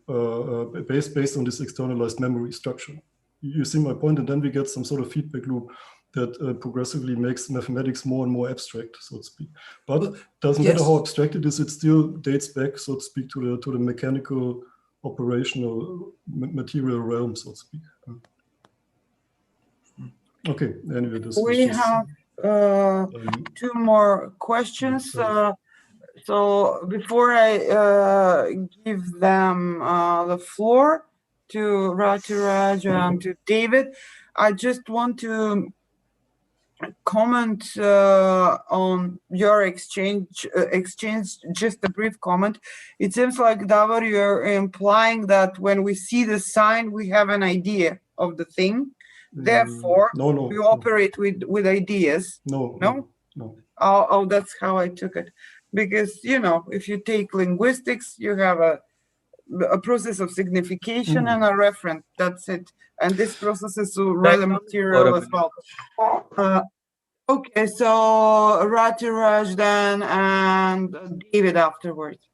based on this externalized memory structure. You see my point, and then we get some sort of feedback loop that progressively makes mathematics more and more abstract, so to speak. But doesn't matter how abstract it is, it still dates back, so to speak, to the mechanical, operational, material realm, so to speak. Okay, anyway, this we have two more questions. So before I give them the floor to Ratiraj and to David, I just want to comment on your exchange, just a brief comment. It seems like, Davor, you're implying that when we see the sign, we have an idea of the thing. Therefore, we operate with ideas. No? Oh, that's how I took it. Because, you know, if you take linguistics, you have a process of signification and a referent. That's it. And this process is rather material as well. Okay, so Ratiraj then and David afterwards.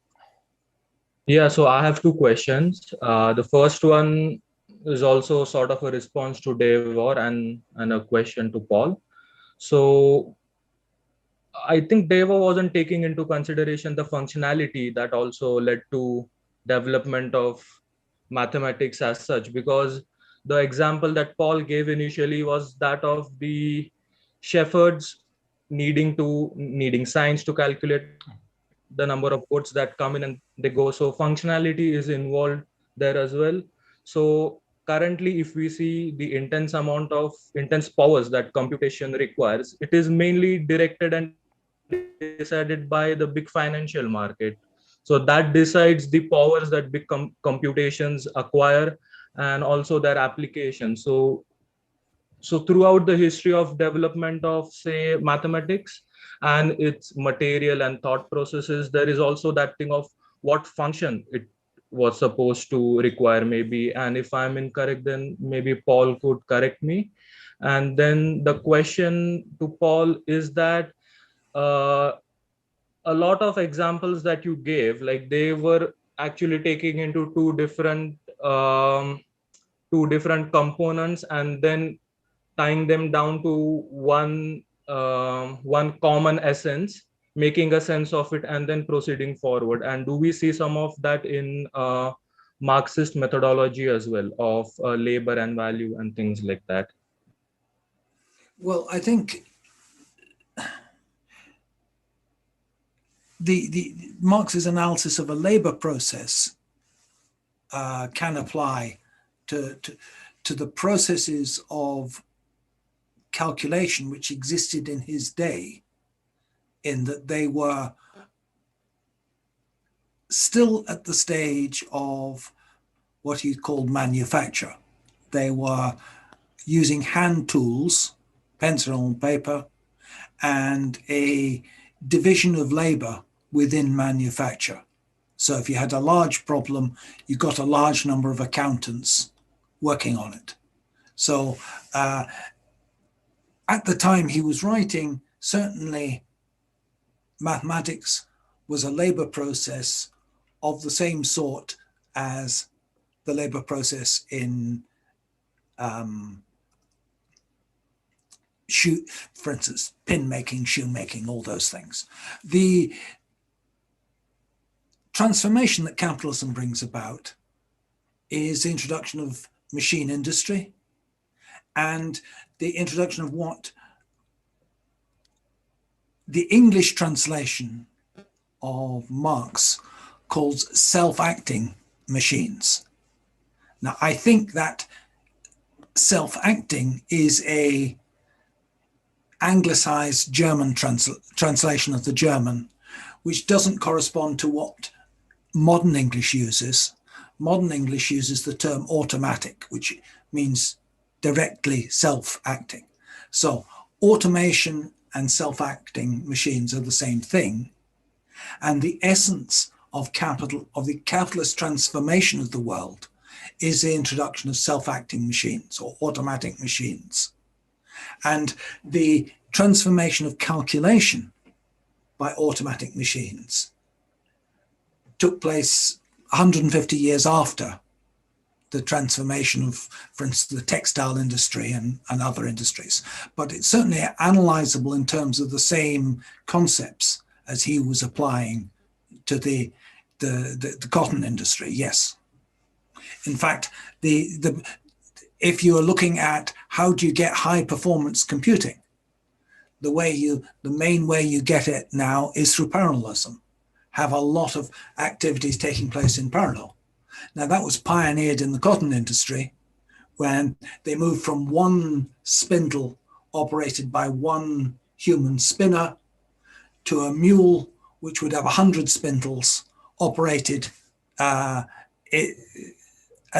Yeah, so I have two questions. The first one is also sort of a response to Devor and a question to Paul. So I think Devor wasn't taking into consideration the functionality that also led to development of mathematics as such, because the example that Paul gave initially was that of the shepherds needing science to calculate the number of goats that come in and they go. So functionality is involved there as well. So currently, if we see the intense powers that computation requires, it is mainly directed and decided by the big financial market. So that decides the powers that big computations acquire and also their application. So throughout the history of development of, say, mathematics and its material and thought processes, there is also that thing of what function it was supposed to require, maybe. And if I'm incorrect, then maybe Paul could correct me. And then the question to Paul is that a lot of examples that you gave, like, they were actually taking into two different components and then tying them down to one common essence, making a sense of it, and then proceeding forward. And do we see some of that in Marxist methodology as well, of labor and value and things like that? Well, I think the Marx's analysis of a labor process can apply to the processes of calculation which existed in his day, in that they were still at the stage of what he called manufacture. They were using hand tools, pencil and paper, and a division of labor within manufacture. So if you had a large problem, you got a large number of accountants working on it. So at the time he was writing, certainly mathematics was a labor process of the same sort as the labor process in for instance, pin making, shoe making, all those things. The transformation that capitalism brings about is the introduction of machine industry and the introduction of what the English translation of Marx calls self-acting machines. Now, I think that self-acting is a anglicized German translation of the German, which doesn't correspond to what modern English uses. Modern English uses the term automatic, which means directly self-acting. So automation and self-acting machines are the same thing. And the essence of the capitalist transformation of the world is the introduction of self-acting machines or automatic machines. And the transformation of calculation by automatic machines took place 150 years after the transformation of, for instance, the textile industry and other industries. But it's certainly analyzable in terms of the same concepts as he was applying to the cotton industry, yes. In fact, if you are looking at how do you get high performance computing, the main way you get it now is through parallelism. Have a lot of activities taking place in parallel. Now that was pioneered in the cotton industry when they moved from one spindle operated by one human spinner to a mule which would have 100 spindles operated at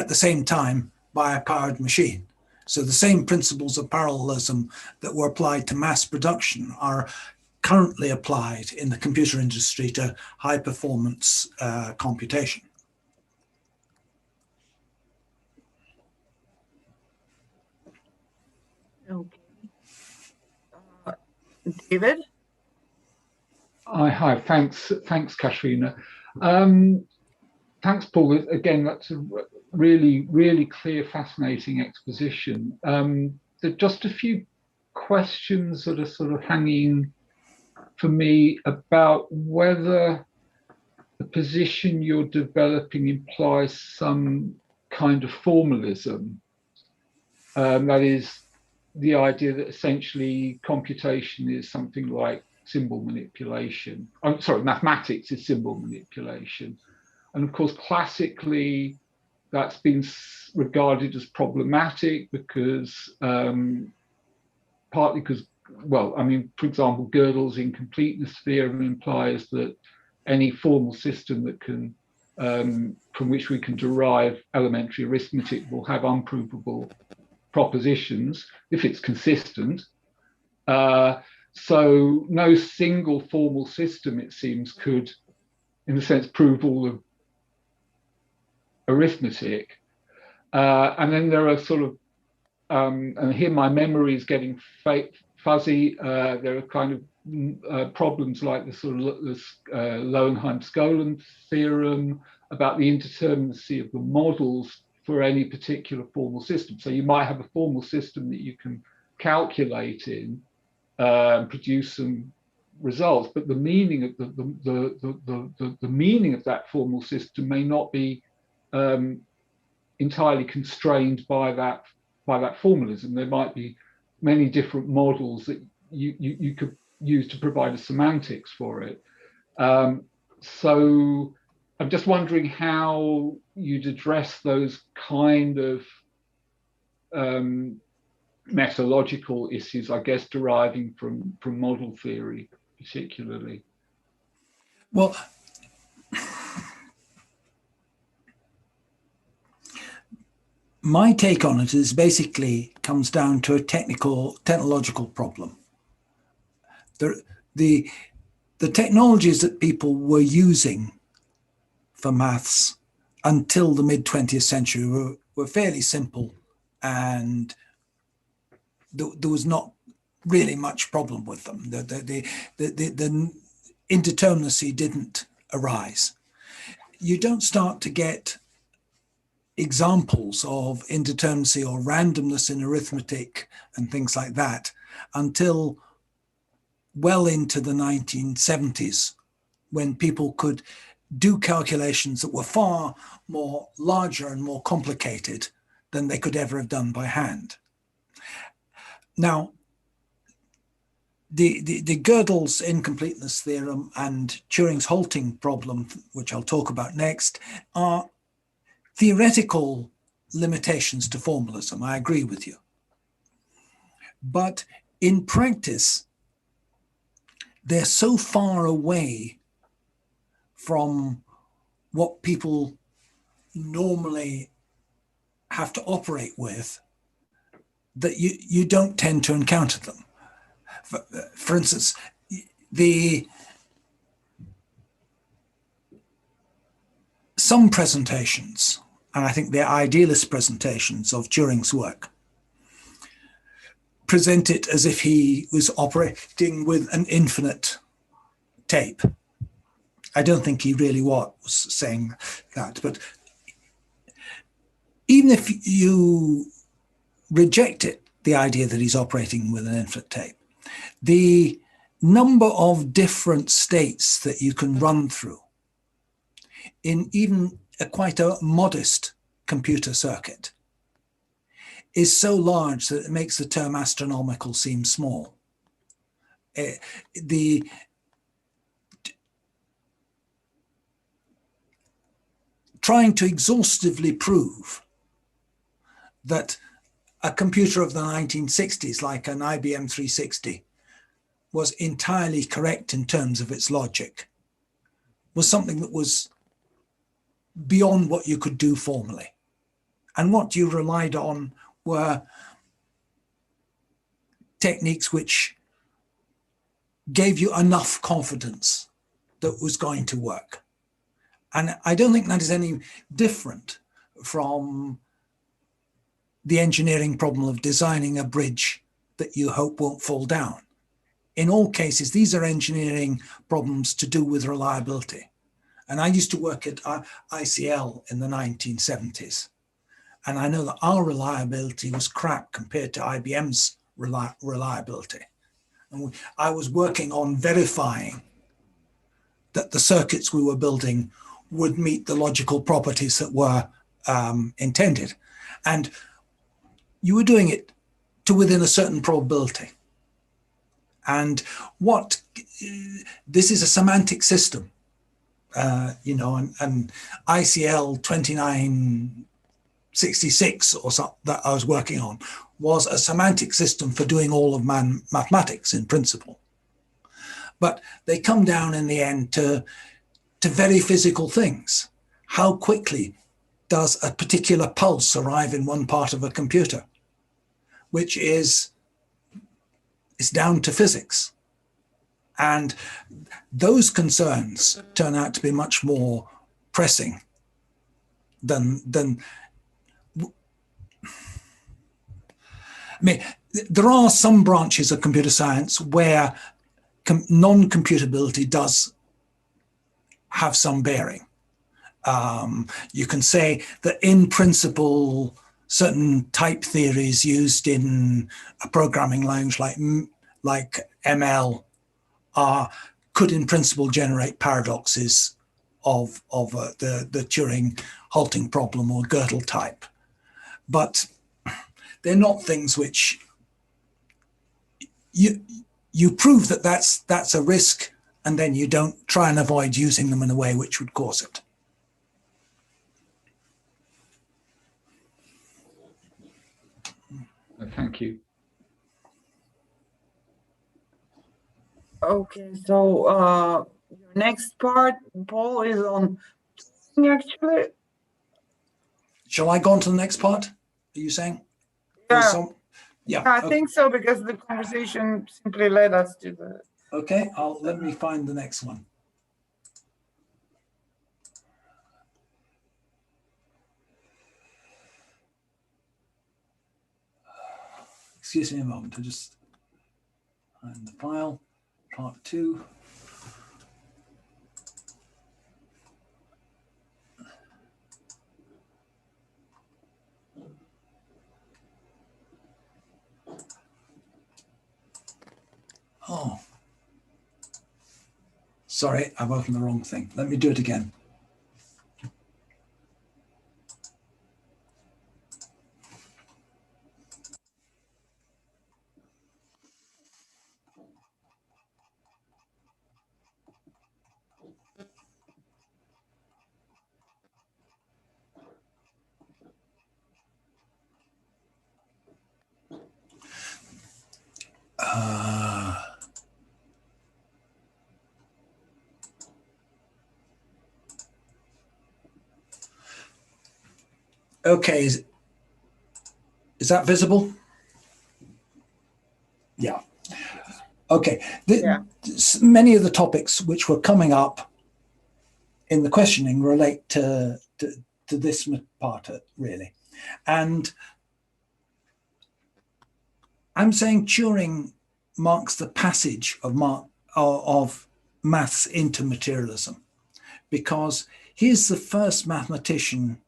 the same time by a powered machine. So the same principles of parallelism that were applied to mass production are currently applied in the computer industry to high performance computation. Okay. David? Hi, thanks, Katrina. Thanks, Paul. Again, that's a really clear, fascinating exposition. There are just a few questions that are sort of hanging for me about whether the position you're developing implies some kind of formalism. That is, the idea that essentially computation is something like symbol manipulation. I'm sorry, mathematics is symbol manipulation. And of course, classically, that's been regarded as problematic because, partly because, well, I mean, for example, Gödel's incompleteness theorem implies that any formal system that can, from which we can derive elementary arithmetic will have unprovable propositions if it's consistent. So no single formal system, it seems, could, in a sense, prove all of arithmetic. And then there are sort of, and here my memory is getting fuzzy. There are kind of problems like the sort of Lowenheim-Skolem theorem about the indeterminacy of the models for any particular formal system. So you might have a formal system that you can calculate in, produce some results, but the meaning of the meaning of that formal system may not be entirely constrained by that formalism. There might be many different models that you could use to provide a semantics for it. So I'm just wondering how you'd address those kind of methodological issues, I guess, deriving from model theory particularly. Well, my take on it is basically comes down to a technological problem. The technologies that people were using for maths until the mid-20th century were fairly simple, and there was not really much problem with them. The indeterminacy didn't arise. You don't start to get examples of indeterminacy or randomness in arithmetic and things like that until well into the 1970s, when people could do calculations that were far more larger and more complicated than they could ever have done by hand. Now, the Gödel's incompleteness theorem and Turing's halting problem, which I'll talk about next, are theoretical limitations to formalism. I agree with you. But in practice, they're so far away from what people normally have to operate with that you don't tend to encounter them. For instance, some presentations, and I think they're idealist presentations of Turing's work, present it as if he was operating with an infinite tape. I don't think he really was saying that, but even if you reject it, the idea that he's operating with an infinite tape, the number of different states that you can run through in even quite a modest computer circuit is so large that it makes the term astronomical seem small. Trying to exhaustively prove that a computer of the 1960s, like an IBM 360, was entirely correct in terms of its logic, was something that was beyond what you could do formally. And what you relied on were techniques which gave you enough confidence that was going to work. And I don't think that is any different from the engineering problem of designing a bridge that you hope won't fall down. In all cases, these are engineering problems to do with reliability. And I used to work at ICL in the 1970s. And I know that our reliability was crap compared to IBM's reliability. And I was working on verifying that the circuits we were building would meet the logical properties that were intended. And you were doing it to within a certain probability. And this is a semantic system, and ICL 2966 or something that I was working on was a semantic system for doing all of mathematics in principle. But they come down in the end to very physical things. How quickly does a particular pulse arrive in one part of a computer, which is down to physics. And those concerns turn out to be much more pressing than I mean, there are some branches of computer science where non-computability does have some bearing. You can say that in principle, certain type theories used in a programming language like ML could in principle generate paradoxes of the Turing halting problem or Gödel type. But they're not things which you prove that that's a risk, and then you don't try and avoid using them in a way which would cause it. Thank you. Okay, so your next part, Paul, is on Turing, actually. Shall I go on to the next part? you saying? Yeah. Yeah, I okay. think so, because the conversation simply led us to the. Okay, let me find the next one. Excuse me a moment, I just find the file, part 2. Oh, sorry, I've opened the wrong thing. Let me do it again. Okay, is that visible? Yeah. Okay. Many of the topics which were coming up in the questioning relate to this part, really. And I'm saying Turing marks the passage of maths into materialism, because he's the first mathematician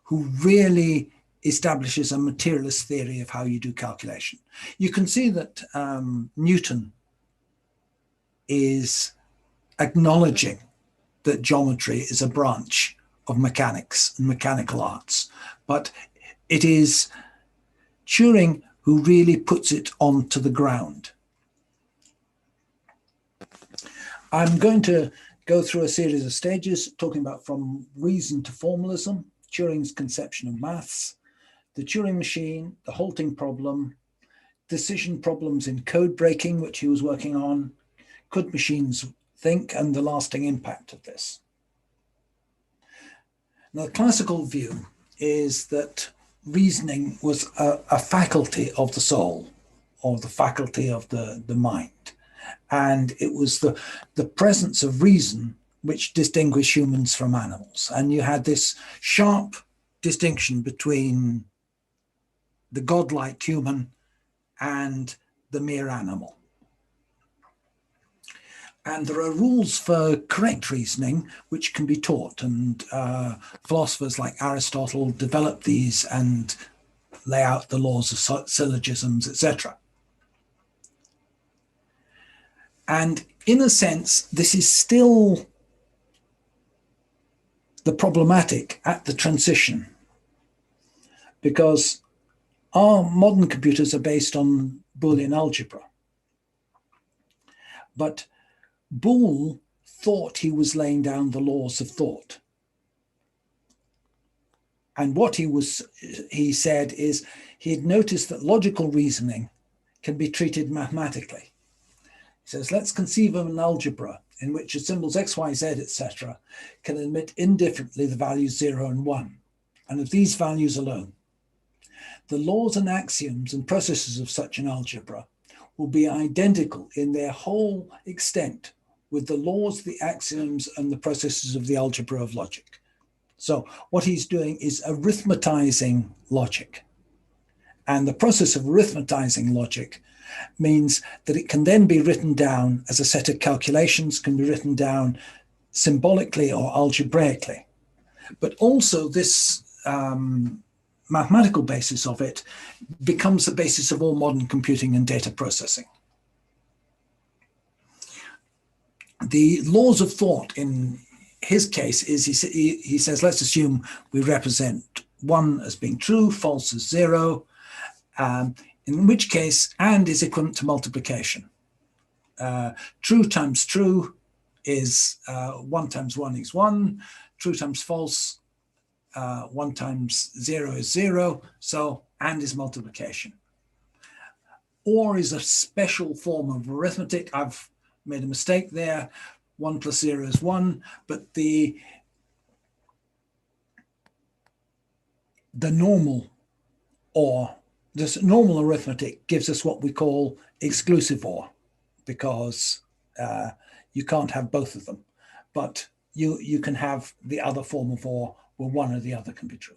who really establishes a materialist theory of how you do calculation. You can see that Newton is acknowledging that geometry is a branch of mechanics and mechanical arts, but it is Turing who really puts it onto the ground. I'm going to go through a series of stages talking about from reason to formalism, Turing's conception of maths, the Turing machine, the halting problem, decision problems in code breaking, which he was working on, could machines think, and the lasting impact of this. Now, the classical view is that reasoning was a faculty of the soul, or the faculty of the mind. And it was the presence of reason which distinguished humans from animals. And you had this sharp distinction between the godlike human and the mere animal. And there are rules for correct reasoning which can be taught, and philosophers like Aristotle develop these and lay out the laws of syllogisms, etc. And in a sense, this is still the problematic at the transition, because our modern computers are based on Boolean algebra. But Boole thought he was laying down the laws of thought. And what he said is he had noticed that logical reasoning can be treated mathematically. He says, let's conceive of an algebra in which the symbols x, y, z, etc. can admit indifferently the values 0 and 1, and of these values alone. The laws and axioms and processes of such an algebra will be identical in their whole extent with the laws, the axioms, and the processes of the algebra of logic. So what he's doing is arithmetizing logic. And the process of arithmetizing logic means that it can then be written down as a set of calculations, can be written down symbolically or algebraically. But also this mathematical basis of it becomes the basis of all modern computing and data processing. The laws of thought in his case is, he says, let's assume we represent 1 as being true, false as 0, in which case and is equivalent to multiplication. True times true is 1 times 1 is 1, true times false, 1 times 0 is 0, so and is multiplication. Or is a special form of arithmetic. I've made a mistake there. 1 plus 0 is 1, but the normal or this normal arithmetic gives us what we call exclusive OR, because you can't have both of them, but you can have the other form of OR where one or the other can be true.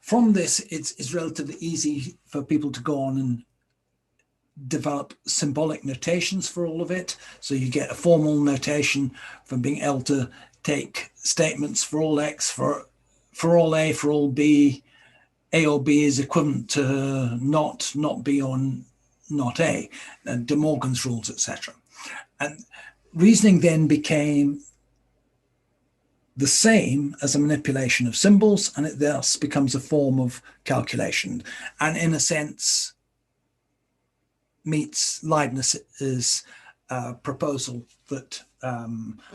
From this, it's relatively easy for people to go on and develop symbolic notations for all of it. So you get a formal notation from being able to take statements for all X, for all A, for all B. A or B is equivalent to not B or not A, and De Morgan's rules, etc. And reasoning then became the same as a manipulation of symbols, and it thus becomes a form of calculation, and in a sense meets Leibniz's proposal that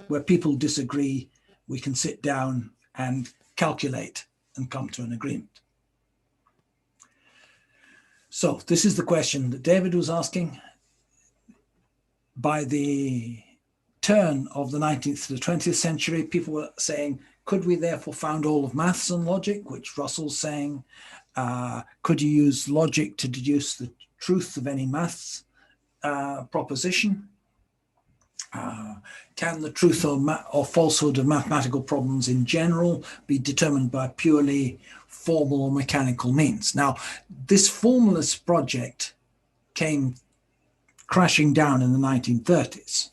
where people disagree, we can sit down and calculate and come to an agreement. So this is the question that David was asking. By the turn of the 19th to the 20th century, people were saying, could we therefore found all of maths on logic, which Russell's saying? Could you use logic to deduce the truth of any maths proposition? Can the truth or falsehood of mathematical problems in general be determined by purely formal or mechanical means? Now, this formalist project came crashing down in the 1930s.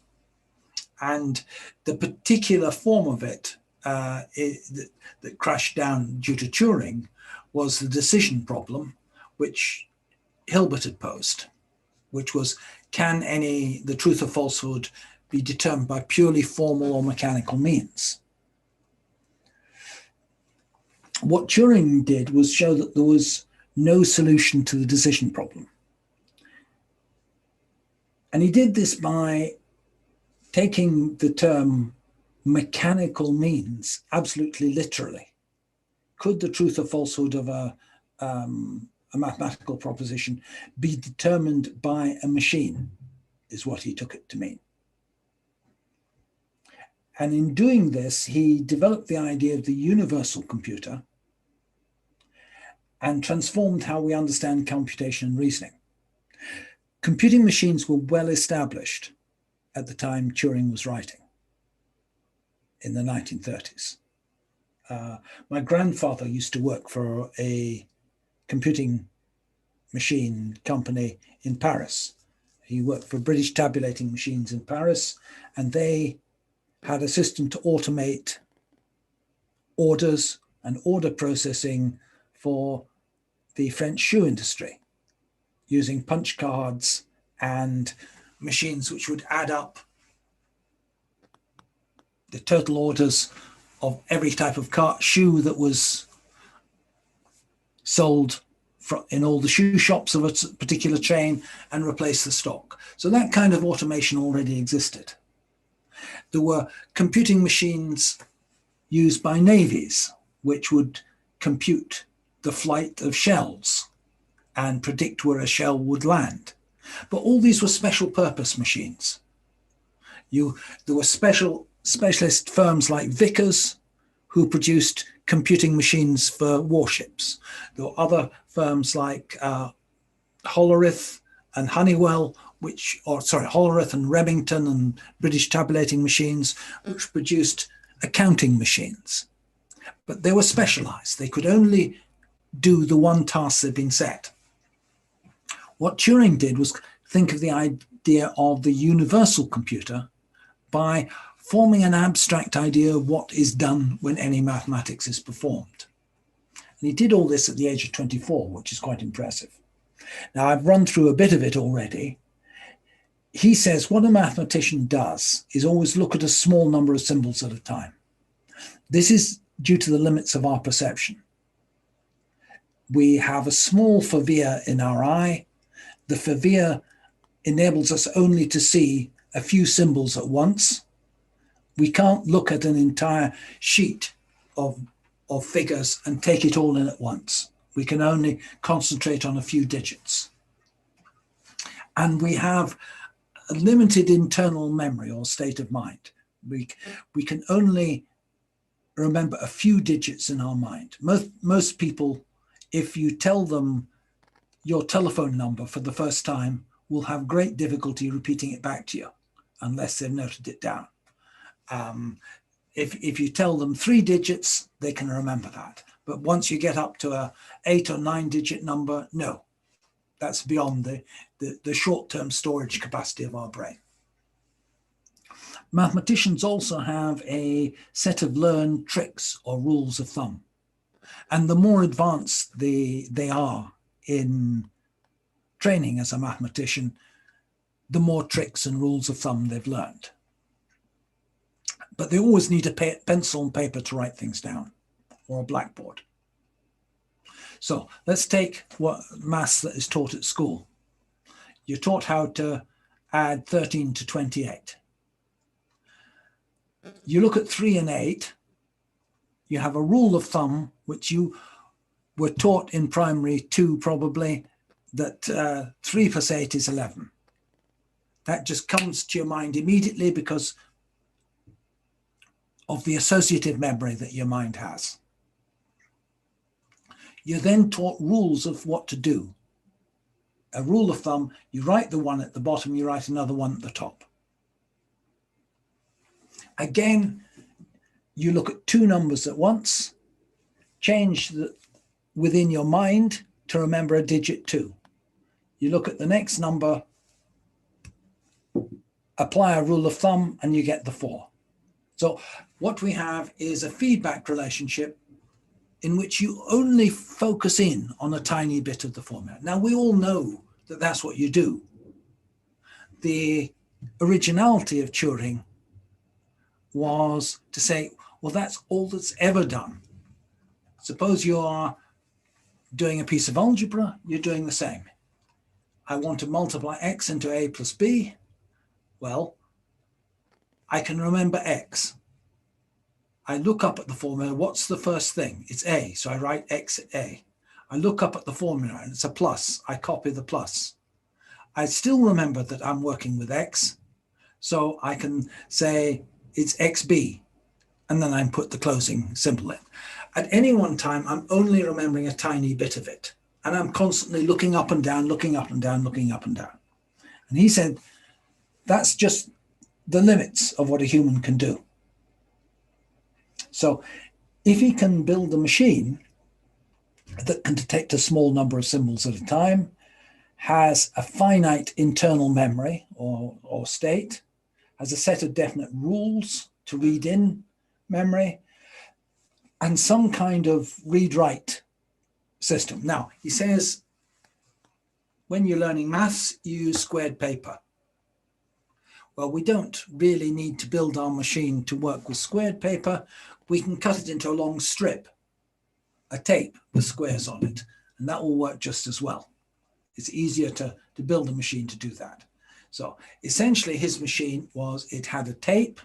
And the particular form of it that crashed down due to Turing was the decision problem, which Hilbert had posed, which was, can the truth or falsehood be determined by purely formal or mechanical means? What Turing did was show that there was no solution to the decision problem. And he did this by taking the term mechanical means absolutely literally. Could the truth or falsehood of a mathematical proposition be determined by a machine, is what he took it to mean. And in doing this, he developed the idea of the universal computer and transformed how we understand computation and reasoning. Computing machines were well established at the time Turing was writing, in the 1930s. My grandfather used to work for a computing machine company in Paris. He worked for British tabulating machines in Paris, and they had a system to automate orders and order processing for the French shoe industry, using punch cards and machines which would add up the total orders of every type of shoe that was sold in all the shoe shops of a particular chain and replace the stock. So that kind of automation already existed. There were computing machines used by navies, which would compute the flight of shells and predict where a shell would land. But all these were special purpose machines. There were specialist firms like Vickers who produced computing machines for warships. There were other firms like Hollerith and Honeywell, Hollerith and Remington and British tabulating machines, which produced accounting machines. But they were specialized. They could only do the one task they'd been set. What Turing did was think of the idea of the universal computer by forming an abstract idea of what is done when any mathematics is performed. And he did all this at the age of 24, which is quite impressive. Now, I've run through a bit of it already. He says what a mathematician does is always look at a small number of symbols at a time. This is due to the limits of our perception. We have a small fovea in our eye. The fovea enables us only to see a few symbols at once. We can't look at an entire sheet of figures and take it all in at once. We can only concentrate on a few digits. And we have a limited internal memory or state of mind. We can only remember a few digits in our mind. Most people if you tell them your telephone number for the first time, will have great difficulty repeating it back to you unless they've noted it down. If you tell them 3 digits, they can remember that. But once you get up to a 8 or 9 digit number, no, that's beyond the short-term storage capacity of our brain. Mathematicians also have a set of learned tricks or rules of thumb. And the more advanced they are in training as a mathematician, the more tricks and rules of thumb they've learned. But they always need a pencil and paper to write things down, or a blackboard. So let's take what maths that is taught at school. You're taught how to add 13 to 28. You look at 3 and 8, you have a rule of thumb, which you were taught in primary 2 probably, that 3 plus 8 is 11. That just comes to your mind immediately because of the associative memory that your mind has. You're then taught rules of what to do. A rule of thumb, you write the one at the bottom, you write another one at the top. Again, you look at 2 numbers at once, change within your mind to remember a digit 2. You look at the next number, apply a rule of thumb, and you get the 4. So what we have is a feedback relationship in which you only focus in on a tiny bit of the formula. Now, we all know that that's what you do. The originality of Turing was to say, well, that's all that's ever done. Suppose you are doing a piece of algebra, you're doing the same. I want to multiply x into a plus b. Well, I can remember x. I look up at the formula, what's the first thing? It's a, so I write x at a. I look up at the formula and it's a plus, I copy the plus. I still remember that I'm working with x, so I can say it's xb, and then I put the closing symbol in. At any one time, I'm only remembering a tiny bit of it, and I'm constantly looking up and down, looking up and down, looking up and down. And he said, that's just the limits of what a human can do. So if he can build a machine that can detect a small number of symbols at a time, has a finite internal memory or state, has a set of definite rules to read in memory, and some kind of read-write system. Now, he says, when you're learning maths, you use squared paper. Well, we don't really need to build our machine to work with squared paper. We can cut it into a long strip, a tape with squares on it, and that will work just as well. It's easier to build a machine to do that. So essentially his machine was, it had a tape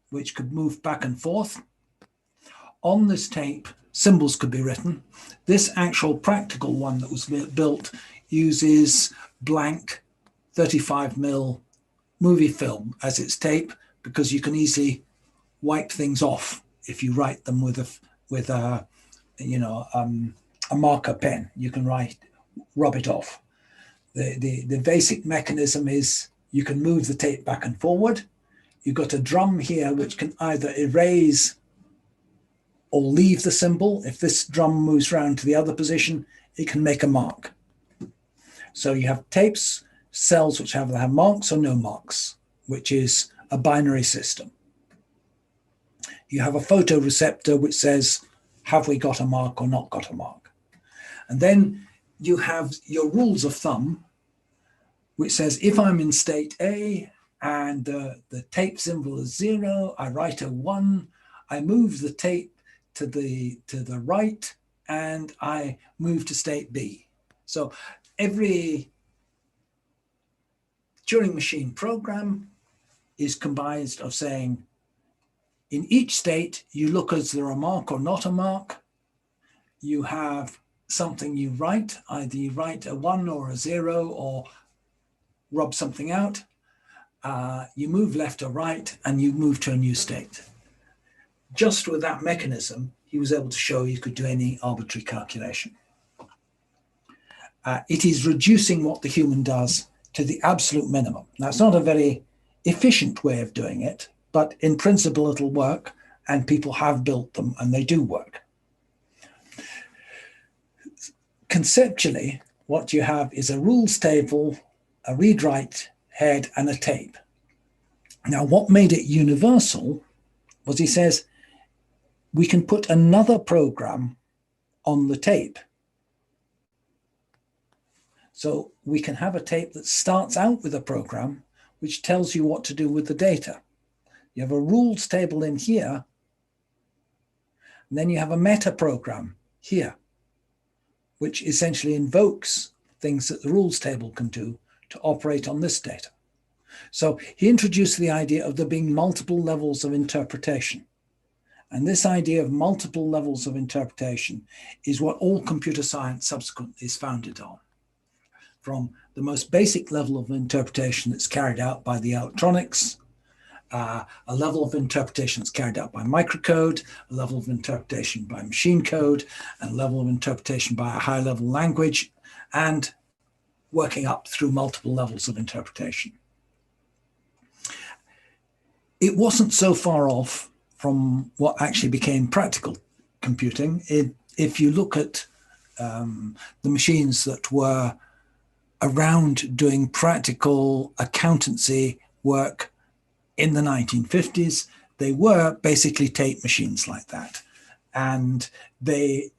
which could move back and forth. On this tape, symbols could be written. This actual practical one that was built uses blank 35mm movie film as its tape, because you can easily wipe things off if you write them with a marker pen. You can rub it off. The basic mechanism is you can move the tape back and forward. You've got a drum here which can either erase or leave the symbol. If this drum moves around to the other position, it can make a mark. So you have tapes, cells which have marks or no marks, which is a binary system. You have a photoreceptor which says, have we got a mark or not got a mark? And then you have your rules of thumb, which says if I'm in state A and the tape symbol is 0, I write a 1, I move the tape to the right, and I move to state B. So every Turing machine program is comprised of saying, in each state, you look as there a mark or not a mark. You have something you write, either you write a 1 or a 0 or rub something out. You move left or right, and you move to a new state. Just with that mechanism, he was able to show you could do any arbitrary calculation. It is reducing what the human does to the absolute minimum. Now, it's not a very efficient way of doing it, but in principle, it'll work, and people have built them, and they do work. Conceptually, what you have is a rules table, a read-write head, and a tape. Now, what made it universal was he says, we can put another program on the tape. So we can have a tape that starts out with a program which tells you what to do with the data. You have a rules table in here, and then you have a meta program here, which essentially invokes things that the rules table can do to operate on this data. So he introduced the idea of there being multiple levels of interpretation. And this idea of multiple levels of interpretation is what all computer science subsequently is founded on. From the most basic level of interpretation that's carried out by the electronics, a level of interpretation that's carried out by microcode, a level of interpretation by machine code, and a level of interpretation by a high-level language, and working up through multiple levels of interpretation. It wasn't so far off from what actually became practical computing. If you look at the machines that were around doing practical accountancy work in the 1950s, they were basically tape machines like that. And the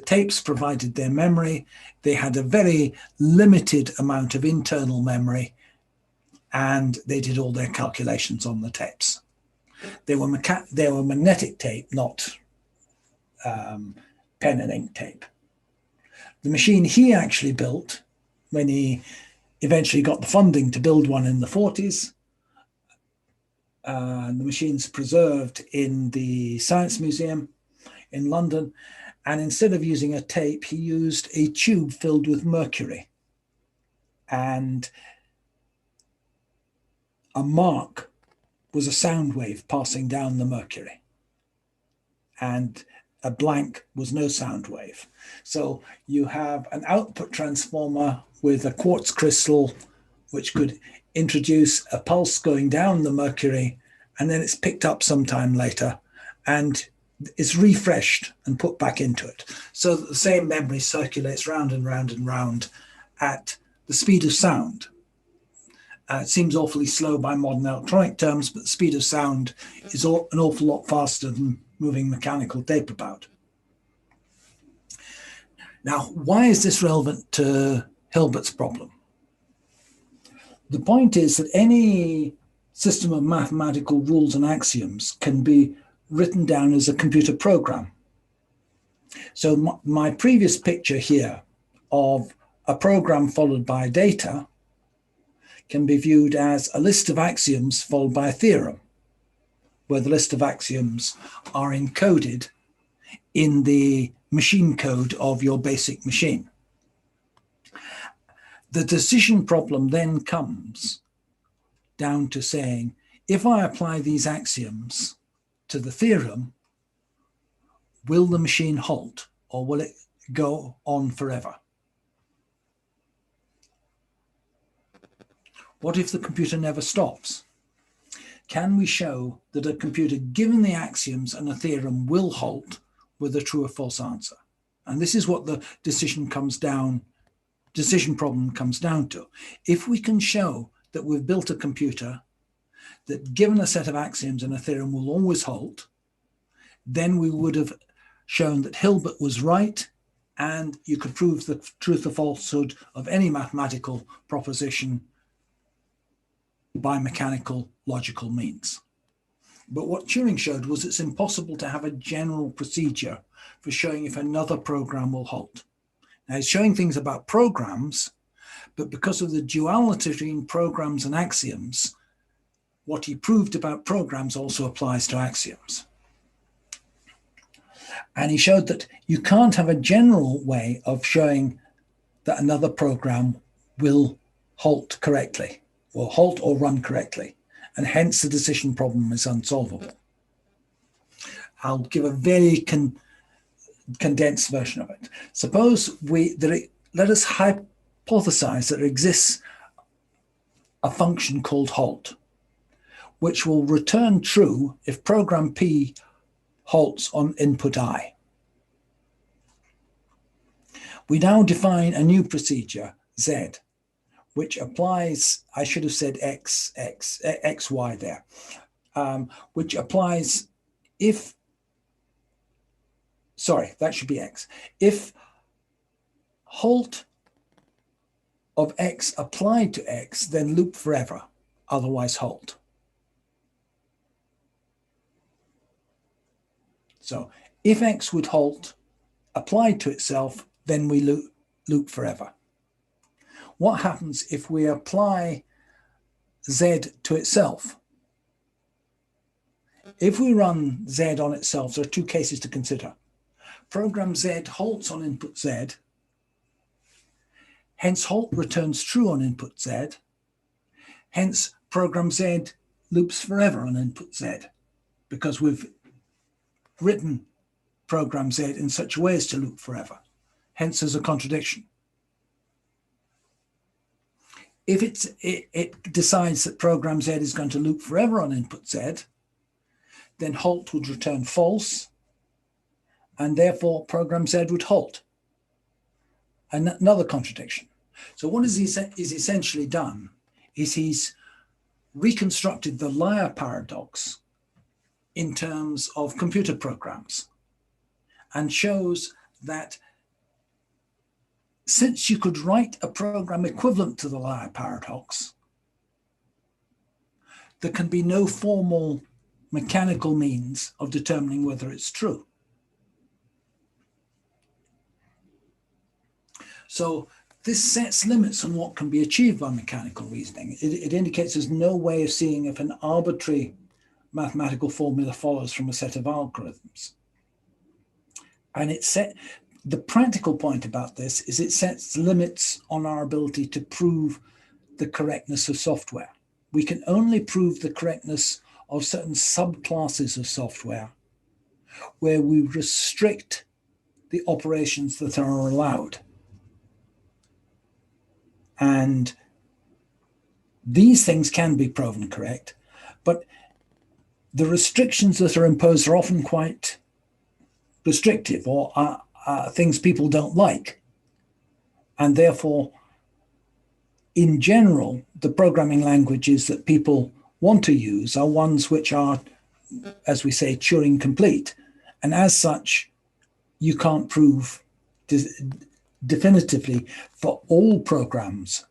tapes provided their memory. They had a very limited amount of internal memory, and they did all their calculations on the tapes. They were magnetic tape, not pen and ink tape. The machine he actually built, when he eventually got the funding to build one in the 40s, the machine's preserved in the Science Museum in London. And instead of using a tape, he used a tube filled with mercury. And a mark was a sound wave passing down the mercury. And a blank was no sound wave. So you have an output transformer with a quartz crystal, which could introduce a pulse going down the mercury, and then it's picked up sometime later and is refreshed and put back into it. So that the same memory circulates round and round and round at the speed of sound. It seems awfully slow by modern electronic terms, but the speed of sound is an awful lot faster than moving mechanical tape about. Now, why is this relevant to Hilbert's problem? The point is that any system of mathematical rules and axioms can be written down as a computer program. So my previous picture here of a program followed by data can be viewed as a list of axioms followed by a theorem, where the list of axioms are encoded in the machine code of your basic machine. The decision problem then comes down to saying, if I apply these axioms to the theorem, will the machine halt or will it go on forever? What if the computer never stops? Can we show that a computer, given the axioms and a theorem, will halt with a true or false answer? And this is what the decision problem comes down to. If we can show that we've built a computer that, given a set of axioms and a theorem, will always halt, then we would have shown that Hilbert was right, and you could prove the truth or falsehood of any mathematical proposition by mechanical logical means. But what Turing showed was it's impossible to have a general procedure for showing if another program will halt. Now, he's showing things about programs, but because of the duality between programs and axioms, what he proved about programs also applies to axioms. And he showed that you can't have a general way of showing that another program will halt correctly, or halt or run correctly, and hence the decision problem is unsolvable. I'll give a very condensed version of it. Suppose let us hypothesize that there exists a function called halt, which will return true if program P halts on input I. We now define a new procedure, Z, which applies, I should have said X, Y there, which applies if, sorry, that should be X. If halt of X applied to X, then loop forever, otherwise halt. So if X would halt applied to itself, then we loop forever. What happens if we apply Z to itself? If we run Z on itself, there are two cases to consider. Program Z halts on input Z, hence halt returns true on input Z, hence program Z loops forever on input Z, because we've written program Z in such a way as to loop forever. Hence there's a contradiction. If it decides that program Z is going to loop forever on input Z, then halt would return false, and therefore program Z would halt. Another contradiction. So what is essentially done is he's reconstructed the liar paradox in terms of computer programs and shows that since you could write a program equivalent to the liar paradox, there can be no formal mechanical means of determining whether it's true. So this sets limits on what can be achieved by mechanical reasoning. It indicates there's no way of seeing if an arbitrary mathematical formula follows from a set of algorithms. And the practical point about this is it sets limits on our ability to prove the correctness of software. We can only prove the correctness of certain subclasses of software where we restrict the operations that are allowed. And these things can be proven correct, but the restrictions that are imposed are often quite restrictive or things people don't like. And therefore, in general, the programming languages that people want to use are ones which are, as we say, Turing complete. And as such, you can't prove definitively for all programs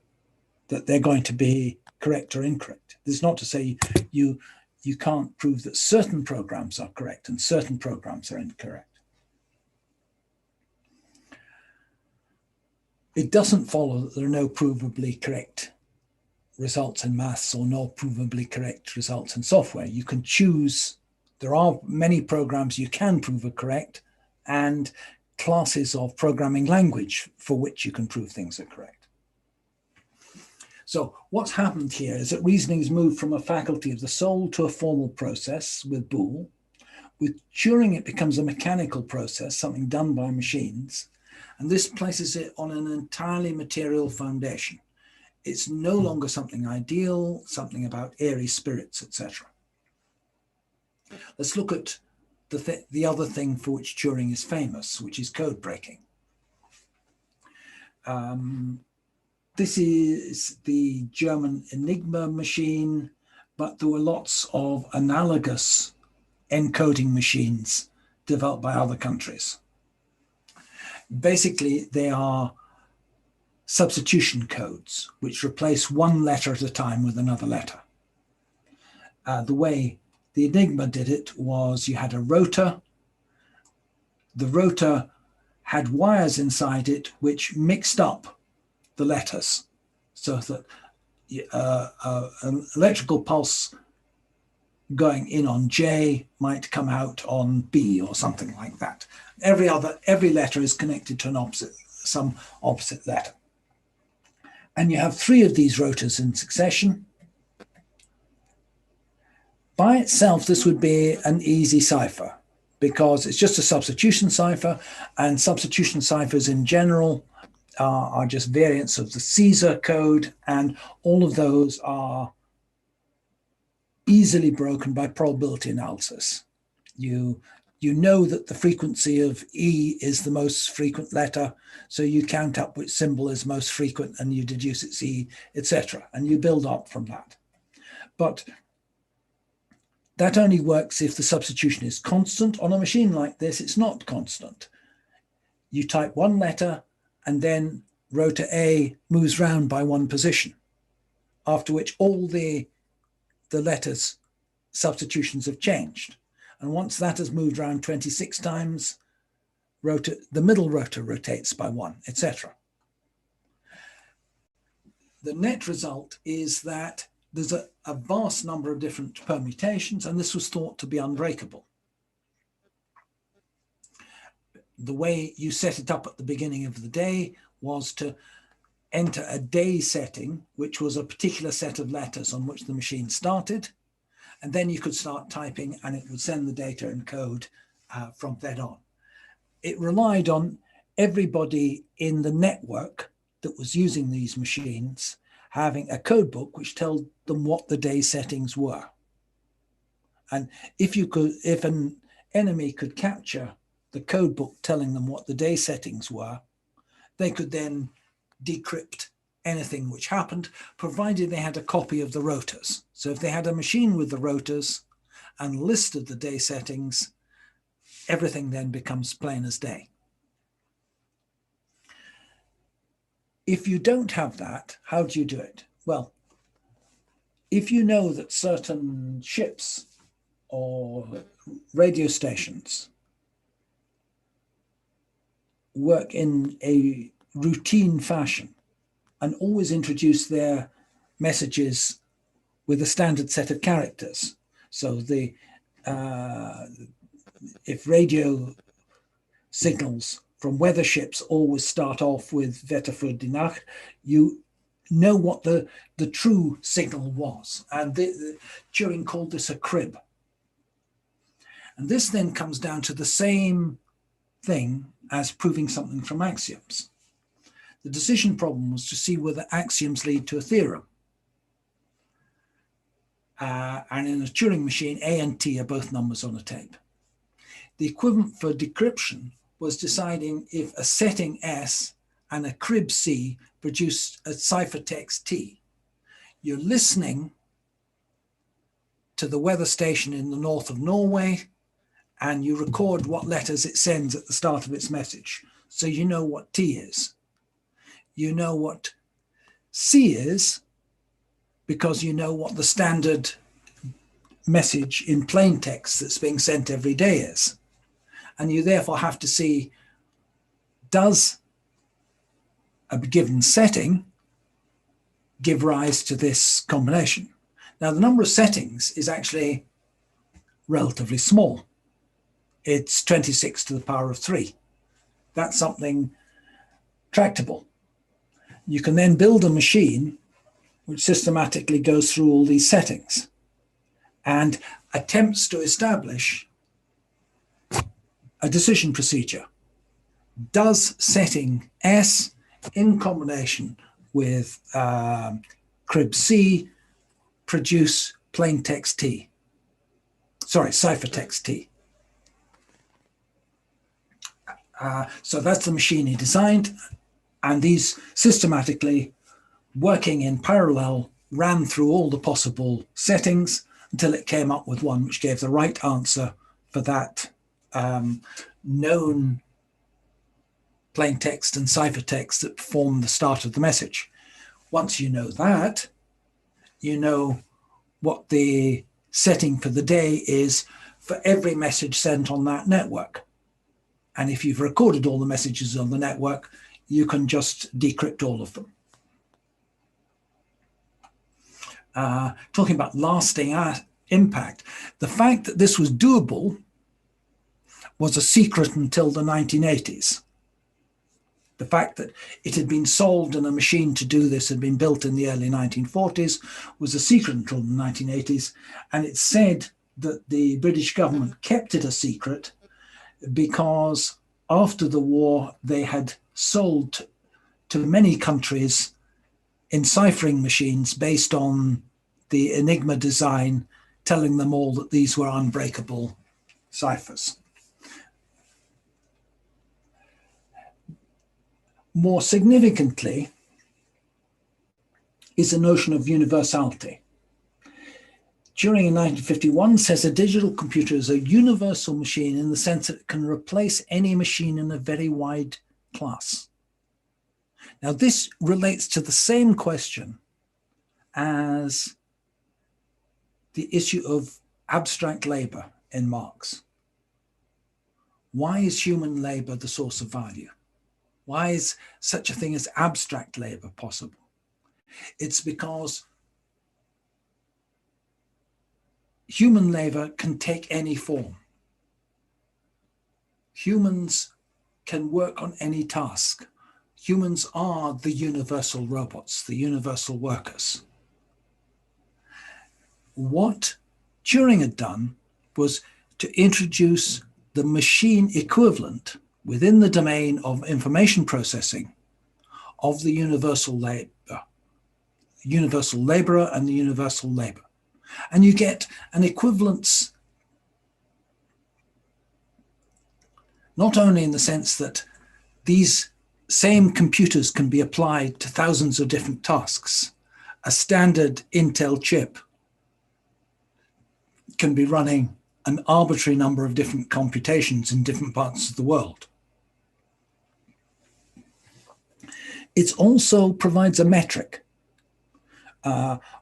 that they're going to be correct or incorrect. This is not to say you can't prove that certain programs are correct and certain programs are incorrect. It doesn't follow that there are no provably correct results in maths or no provably correct results in software. You can choose, there are many programs you can prove are correct and classes of programming language for which you can prove things are correct. So what's happened here is that reasoning has moved from a faculty of the soul to a formal process with Boole. With Turing, it becomes a mechanical process, something done by machines. And this places it on an entirely material foundation. It's no longer something ideal, something about airy spirits, etc. Let's look at the other thing for which Turing is famous, which is code breaking. This is the German Enigma machine, but there were lots of analogous encoding machines developed by other countries. Basically, they are substitution codes, which replace one letter at a time with another letter. The way the Enigma did it was you had a rotor. The rotor had wires inside it which mixed up the letters so that an electrical pulse going in on J might come out on B or something like that. Every letter is connected to some opposite letter. And you have three of these rotors in succession. By itself, this would be an easy cipher. because it's just a substitution cipher, and substitution ciphers in general are just variants of the Caesar code, and all of those are easily broken by probability analysis. You know that the frequency of E is the most frequent letter, so you count up which symbol is most frequent and you deduce its E, etc. And you build up from that. But that only works if the substitution is constant. On a machine like this, it's not constant. You type one letter and then rotor A moves round by one position, after which all the letters substitutions have changed. And once that has moved around 26 times, the middle rotor rotates by one, etc. The net result is that there's a vast number of different permutations, and this was thought to be unbreakable. The way you set it up at the beginning of the day was to enter a day setting, which was a particular set of letters on which the machine started, and then you could start typing and it would send the data in code from then on. It relied on everybody in the network that was using these machines having a code book which told them what the day settings were. And if an enemy could capture the code book telling them what the day settings were, they could then decrypt anything which happened, provided they had a copy of the rotors. So if they had a machine with the rotors and listed the day settings, everything then becomes plain as day. If you don't have that, how do you do it? Well, if you know that certain ships or radio stations work in a routine fashion and always introduce their messages with a standard set of characters. So if radio signals from weather ships always start off with Wetter für die Nacht, you know what the true signal was. And Turing called this a crib. And this then comes down to the same thing as proving something from axioms. The decision problem was to see whether axioms lead to a theorem. And in a Turing machine, A and T are both numbers on a tape. The equivalent for decryption was deciding if a setting S and a crib C produced a ciphertext T. You're listening to the weather station in the north of Norway, and you record what letters it sends at the start of its message. So you know what T is. You know what C is because you know what the standard message in plain text that's being sent every day is. And you therefore have to see, does a given setting give rise to this combination? Now, the number of settings is actually relatively small. It's 26 to the power of 3. That's something tractable. You can then build a machine which systematically goes through all these settings and attempts to establish a decision procedure. Does setting S in combination with crib C produce plain text T? Sorry, ciphertext T. So that's the machine he designed, and these systematically working in parallel ran through all the possible settings until it came up with one which gave the right answer for that known plain text and ciphertext that form the start of the message. Once you know that, you know what the setting for the day is for every message sent on that network. And if you've recorded all the messages on the network, you can just decrypt all of them. Talking about lasting impact, the fact that this was doable was a secret until the 1980s. The fact that it had been solved and a machine to do this had been built in the early 1940s was a secret until the 1980s. And it's said that the British government kept it a secret because after the war, they had sold to many countries enciphering machines based on the Enigma design, telling them all that these were unbreakable ciphers. More significantly is the notion of universality. Turing in 1951 says a digital computer is a universal machine in the sense that it can replace any machine in a very wide class. Now, this relates to the same question as the issue of abstract labor in Marx. Why is human labor the source of value? Why is such a thing as abstract labor possible? It's because human labor can take any form. Humans can work on any task. Humans are the universal robots, the universal workers. What Turing had done was to introduce the machine equivalent within the domain of information processing of the universal laborer and the universal labor. And you get an equivalence not only in the sense that these same computers can be applied to thousands of different tasks. A standard Intel chip can be running an arbitrary number of different computations in different parts of the world. It also provides a metric.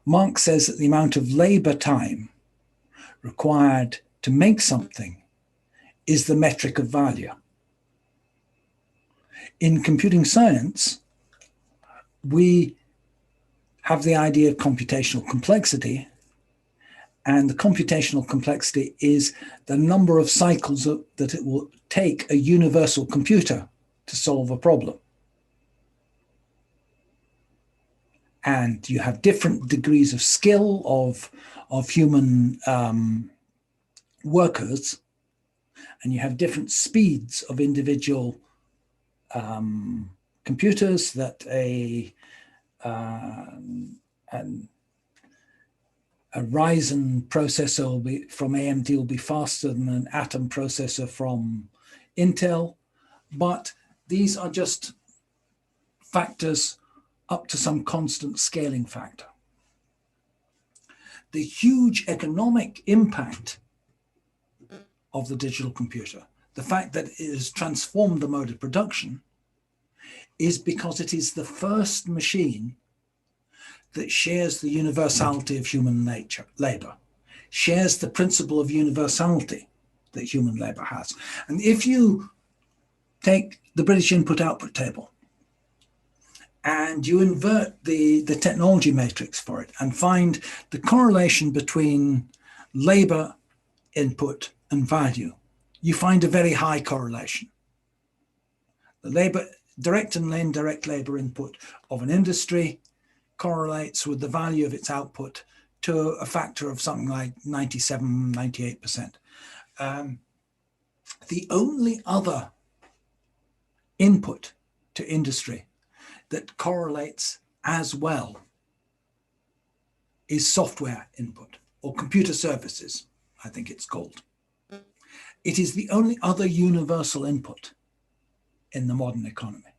Marx says that the amount of labor time required to make something is the metric of value. In computing science, we have the idea of computational complexity, and the computational complexity is the number of cycles that it will take a universal computer to solve a problem. And you have different degrees of skill of human workers, and you have different speeds of individual computers that a Ryzen processor will be, from AMD will be faster than an Atom processor from Intel, but these are just factors up to some constant scaling factor. The huge economic impact of the digital computer, the fact that it has transformed the mode of production, is because it is the first machine that shares the universality of human labor, shares the principle of universality that human labor has. And if you take the British input-output table and you invert the technology matrix for it and find the correlation between labor input and value, you find a very high correlation. The direct and indirect labor input of an industry correlates with the value of its output to a factor of something like 97, 98%. The only other input to industry that correlates as well is software input, or computer services, I think it's called. It is the only other universal input in the modern economy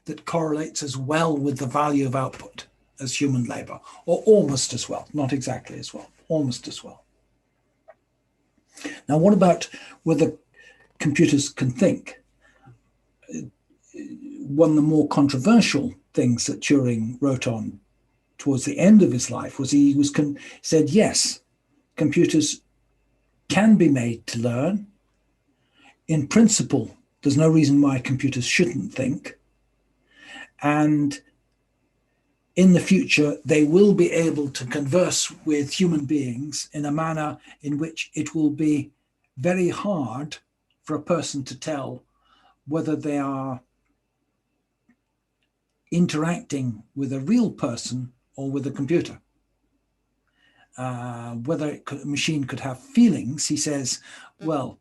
that correlates as well with the value of output as human labor, or almost as well, not exactly as well, almost as well. Now, what about whether computers can think? One of the more controversial things that Turing wrote on towards the end of his life was said, yes, computers can be made to learn. In principle, there's no reason why computers shouldn't think. And in the future, they will be able to converse with human beings in a manner in which it will be very hard for a person to tell whether they are interacting with a real person or with a computer. Whether a machine could have feelings, he says, well,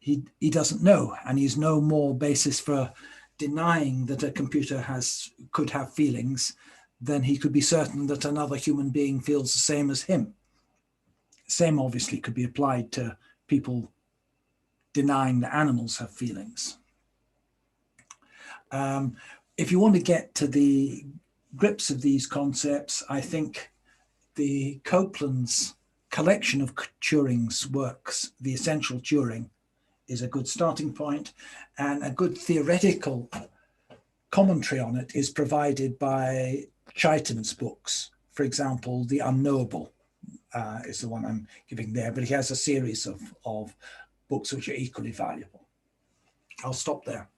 he doesn't know, and he's no more basis for denying that a computer could have feelings than he could be certain that another human being feels the same as him. Same obviously could be applied to people denying that animals have feelings. If you want to get to the grips of these concepts, I think the Copeland's collection of Turing's works, The Essential Turing, is a good starting point, and a good theoretical commentary on it is provided by Chaitin's books. For example, The Unknowable is the one I'm giving there, but he has a series of books which are equally valuable. I'll stop there.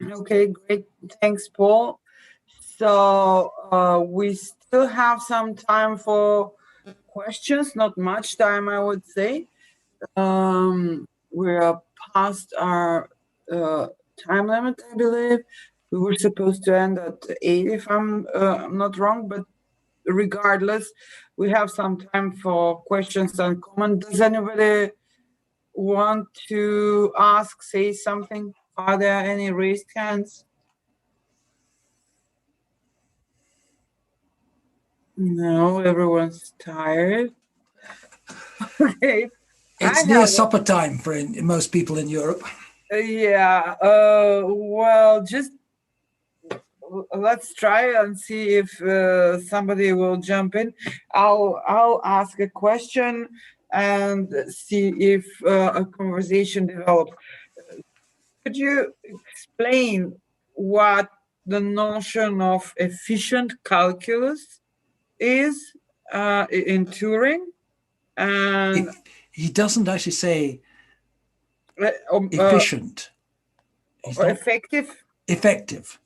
Okay, great. Thanks, Paul. So we still have some time for questions, not much time, I would say. We're past our time limit, I believe. We were supposed to end at 8 if I'm not wrong, but regardless, we have some time for questions and comments. Does anybody want to ask, say something? Are there any raised hands? No, everyone's tired. Okay. It's near supper time for most people in Europe. Yeah, well, just let's try and see if somebody will jump in. I'll ask a question and see if a conversation develops. Could you explain what the notion of efficient calculus is in Turing? And he doesn't actually say efficient. Effective? Effective.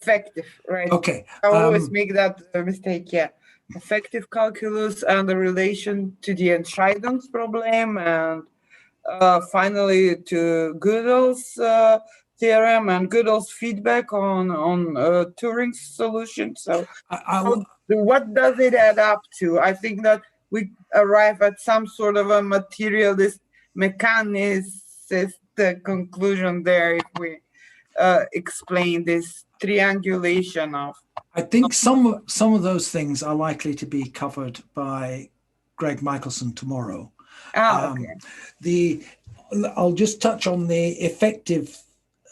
Effective, right. Okay. I always make that mistake, yeah. Effective calculus and the relation to the Entscheidungs problem, and finally to Gödel's theorem and Gödel's feedback on Turing's solution. So what does it add up to? I think that we arrive at some sort of a materialist mechanicist conclusion there if we explain this triangulation of. I think some of those things are likely to be covered by Greg Michelson tomorrow. Okay. I'll just touch on the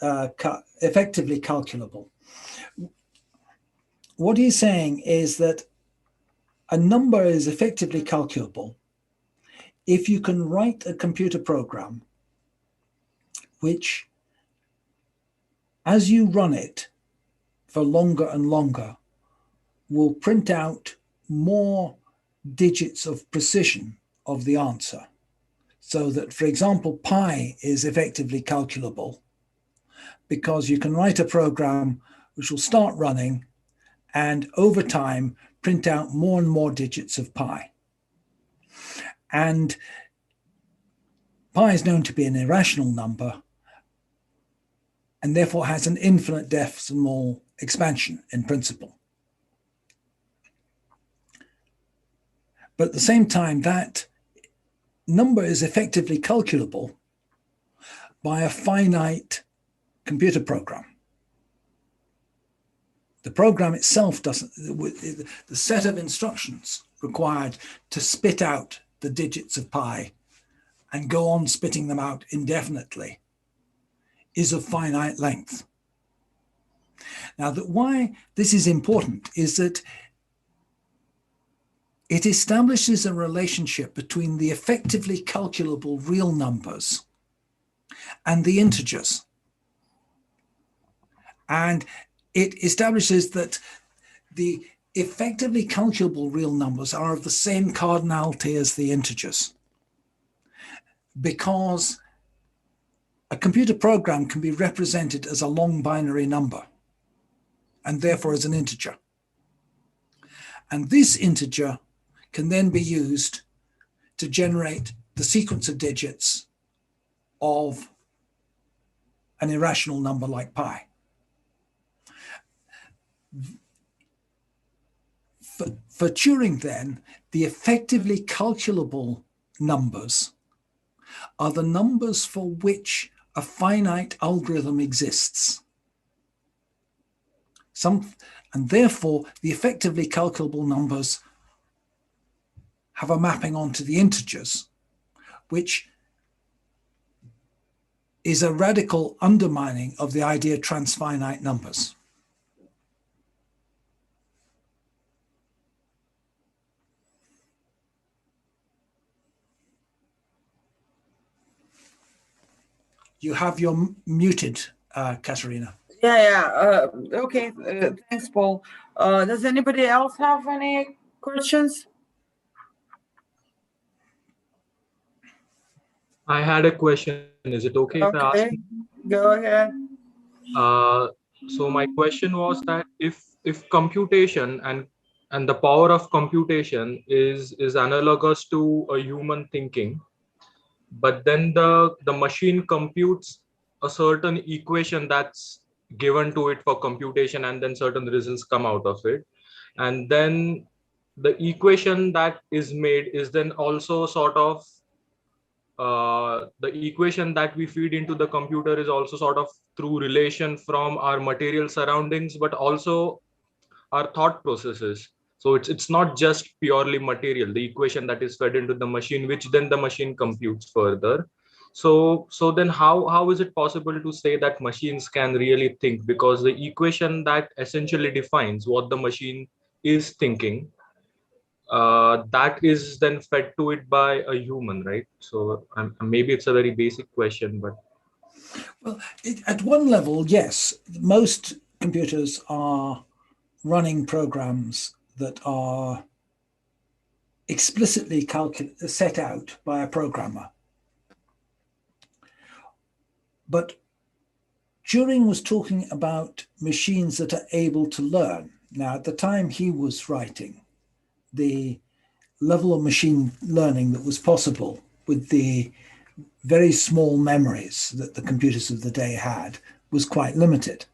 effectively calculable. What he's saying is that a number is effectively calculable if you can write a computer program which, as you run it for longer and longer, will print out more digits of precision of the answer. So that, for example, pi is effectively calculable because you can write a program which will start running and over time print out more and more digits of pi. And pi is known to be an irrational number and therefore has an infinite decimal expansion in principle. But at the same time, that number is effectively calculable by a finite computer program. The program itself doesn't, the set of instructions required to spit out the digits of pi and go on spitting them out indefinitely is of finite length. Now, why this is important is that it establishes a relationship between the effectively calculable real numbers and the integers. And it establishes that the effectively calculable real numbers are of the same cardinality as the integers, because a computer program can be represented as a long binary number and therefore as an integer. And this integer can then be used to generate the sequence of digits of an irrational number like pi. For Turing, then, the effectively calculable numbers are the numbers for which a finite algorithm exists. And therefore, the effectively calculable numbers have a mapping onto the integers, which is a radical undermining of the idea of transfinite numbers. You have your muted, Katerina. Okay, thanks, Paul. Does anybody else have any questions? I had a question. Is it okay if I ask? Okay, go ahead. So my question was that if computation and the power of computation is analogous to a human thinking, but then the machine computes a certain equation that's given to it for computation, and then certain results come out of it, and then the equation that is made is then also sort of the equation that we feed into the computer is also sort of through relation from our material surroundings, but also our thought processes. So it's not just purely material, the equation that is fed into the machine, which then the machine computes further. So then how is it possible to say that machines can really think? Because the equation that essentially defines what the machine is thinking, that is then fed to it by a human, right? So maybe it's a very basic question, but Well, at one level, yes, most computers are running programs that are explicitly set out by a programmer. But Turing was talking about machines that are able to learn. Now, at the time he was writing, the level of machine learning that was possible with the very small memories that the computers of the day had was quite limited.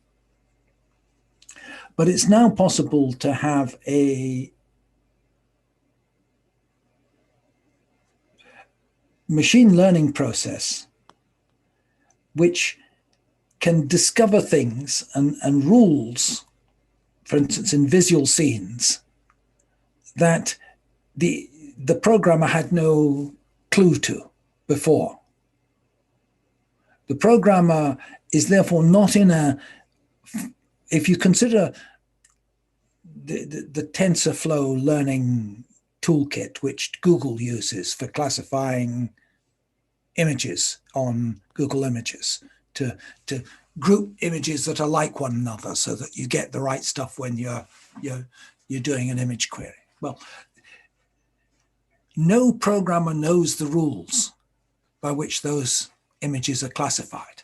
But it's now possible to have a machine learning process which can discover things and rules, for instance, in visual scenes, that the programmer had no clue to before. The programmer is therefore not in a, if you consider the TensorFlow learning toolkit, which Google uses for classifying images on Google Images, to group images that are like one another so that you get the right stuff when you're doing an image query. Well, no programmer knows the rules by which those images are classified.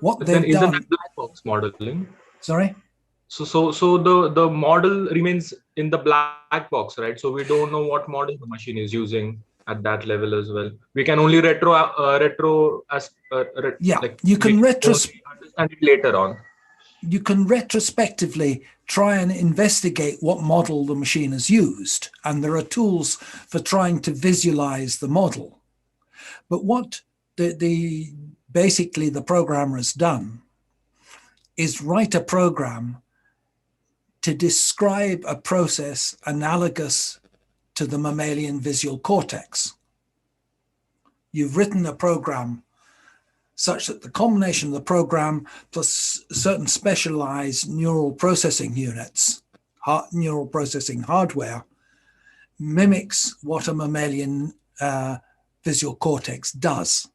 What they've isn't done. that black box modeling? Sorry? So the model remains in the black box, right? So we don't know what model the machine is using at that level as well. We can only Yeah, like you can understand it later on. You can retrospectively try and investigate what model the machine has used, and there are tools for trying to visualize the model. But what basically the programmer has done is write a program to describe a process analogous to the mammalian visual cortex. You've written a program such that the combination of the program plus certain specialized neural processing units, neural processing hardware, mimics what a mammalian visual cortex does.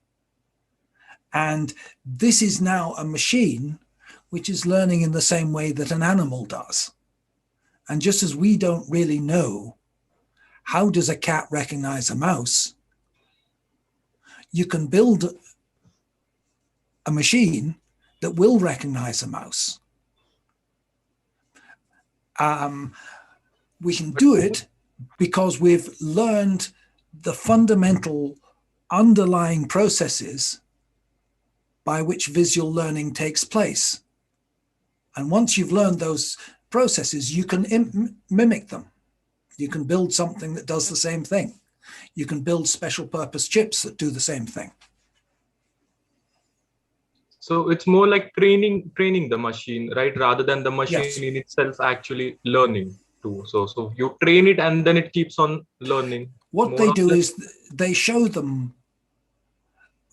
And this is now a machine which is learning in the same way that an animal does. And just as we don't really know how does a cat recognize a mouse, you can build a machine that will recognize a mouse. We can do it because we've learned the fundamental underlying processes by which visual learning takes place. And once you've learned those processes, you can mimic them. You can build something that does the same thing. You can build special purpose chips that do the same thing. So it's more like training the machine, right? Rather than the machine Yes. in itself actually learning too. So you train it and then it keeps on learning. What More they or do less. is they show them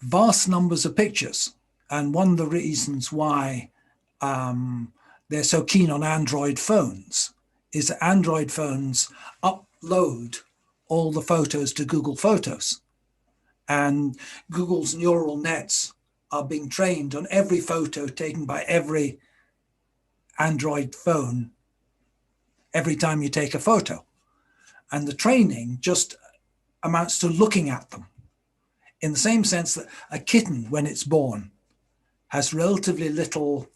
vast numbers of pictures. And one of the reasons why they're so keen on Android phones is that Android phones upload all the photos to Google Photos. And Google's neural nets are being trained on every photo taken by every Android phone every time you take a photo. And the training just amounts to looking at them, in the same sense that a kitten, when it's born, has relatively little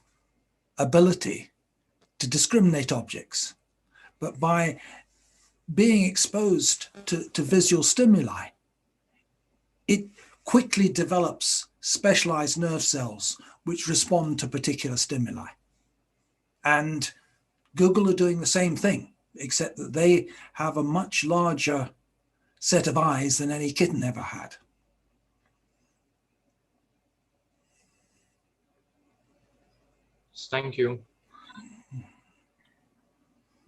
ability to discriminate objects. But by being exposed to visual stimuli, it quickly develops specialized nerve cells which respond to particular stimuli. And Google are doing the same thing, except that they have a much larger set of eyes than any kitten ever had. Thank you.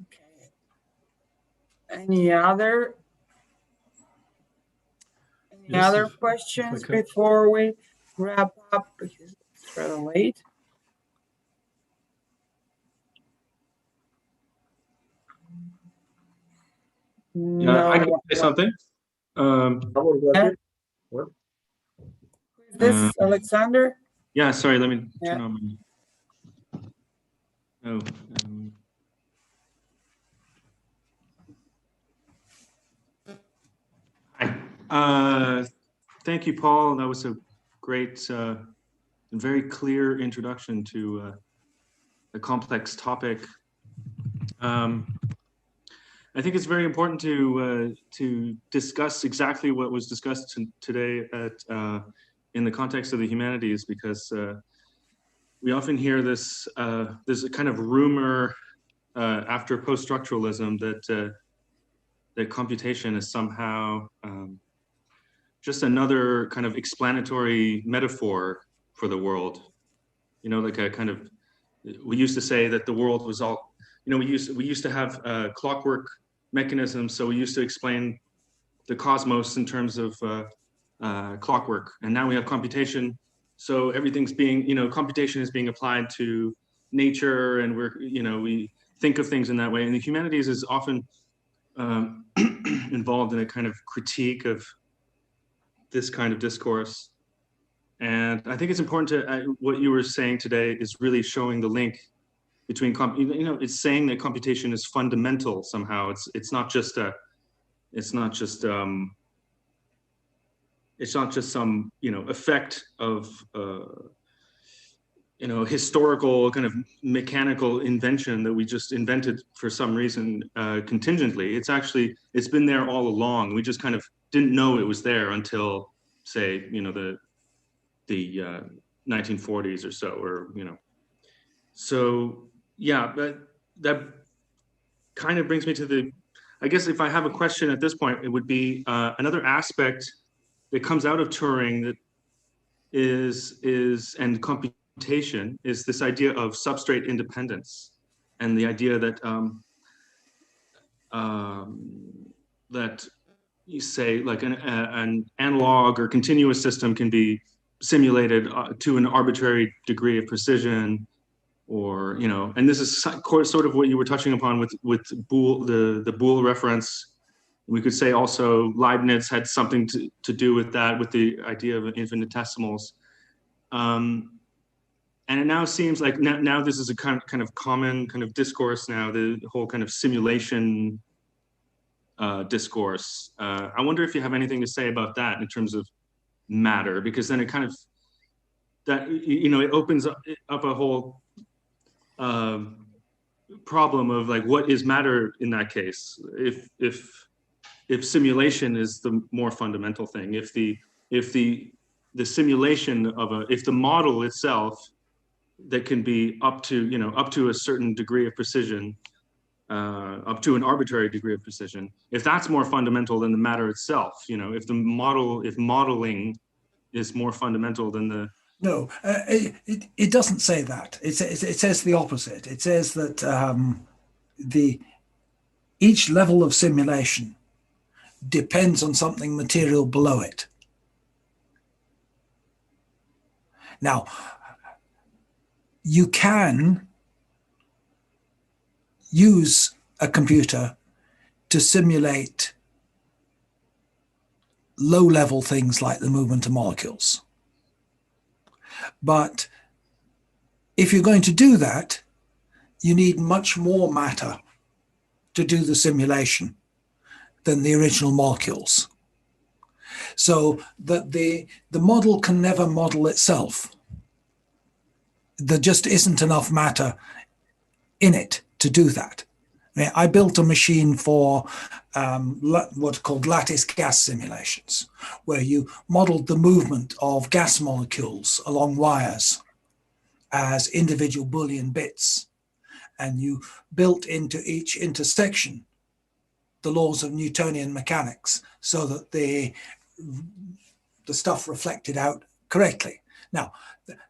Okay. Any other Yes, if questions I can. before we wrap up? Because it's rather late. Yeah, I can say something. Yeah. What? Is this Alexander? Yeah, sorry, let me Yeah. turn on my. Oh. Hi. Thank you, Paul. That was a great and very clear introduction to a complex topic. I think it's very important to discuss exactly what was discussed today in the context of the humanities, because we often hear this there's a kind of rumor after post-structuralism that computation is somehow just another kind of explanatory metaphor for the world. You know, like a kind of, we used to say that the world was all, you know, we used to have clockwork mechanisms, so we used to explain the cosmos in terms of clockwork, and now we have computation, so everything's being, you know, computation is being applied to nature, and we're, you know, we think of things in that way. And the humanities is often involved in a kind of critique of this kind of discourse. And I think it's important to, what you were saying today is really showing the link between, you know, it's saying that computation is fundamental somehow. It's not just some, you know, effect of, you know, historical kind of mechanical invention that we just invented for some reason contingently. It's been there all along. We just kind of didn't know it was there until, say, you know, the 1940s or so, or, you know. So yeah, but that kind of brings me to the, I guess if I have a question at this point, it would be another aspect that comes out of Turing that is and computation is this idea of substrate independence, and the idea that that you say like an analog or continuous system can be simulated to an arbitrary degree of precision, or, you know, and this is sort of what you were touching upon with Boole, the Boole reference. We could say also Leibniz had something to do with that, with the idea of infinitesimals. And it now seems like now this is a kind of common kind of discourse now, the whole kind of simulation discourse. I wonder if you have anything to say about that in terms of matter, because then it kind of, that, you know, it opens up a whole problem of like, what is matter in that case? If simulation is the more fundamental thing, if the simulation of if the model itself that can be up to a certain degree of precision, up to an arbitrary degree of precision, if that's more fundamental than the matter itself, if modeling is more fundamental than the... No, it doesn't say that. It says the opposite. It says that each level of simulation depends on something material below it. Now, you can use a computer to simulate low-level things like the movement of molecules. But if you're going to do that, you need much more matter to do the simulation than the original molecules. So that the model can never model itself. There just isn't enough matter in it to do that. I built a machine for what's called lattice gas simulations, where you modeled the movement of gas molecules along wires as individual Boolean bits, and you built into each intersection the laws of Newtonian mechanics so that the stuff reflected out correctly. Now,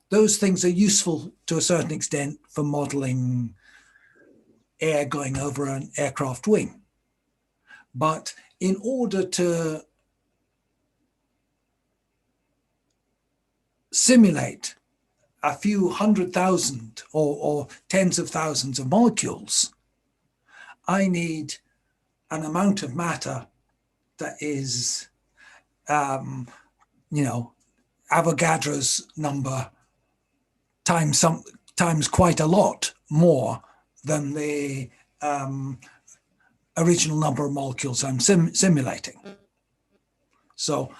those things are useful to a certain extent for modeling air going over an aircraft wing. But in order to simulate a few 100,000 or tens of thousands of molecules, I need an amount of matter that is, Avogadro's number times quite a lot more than the original number of molecules I'm simulating. So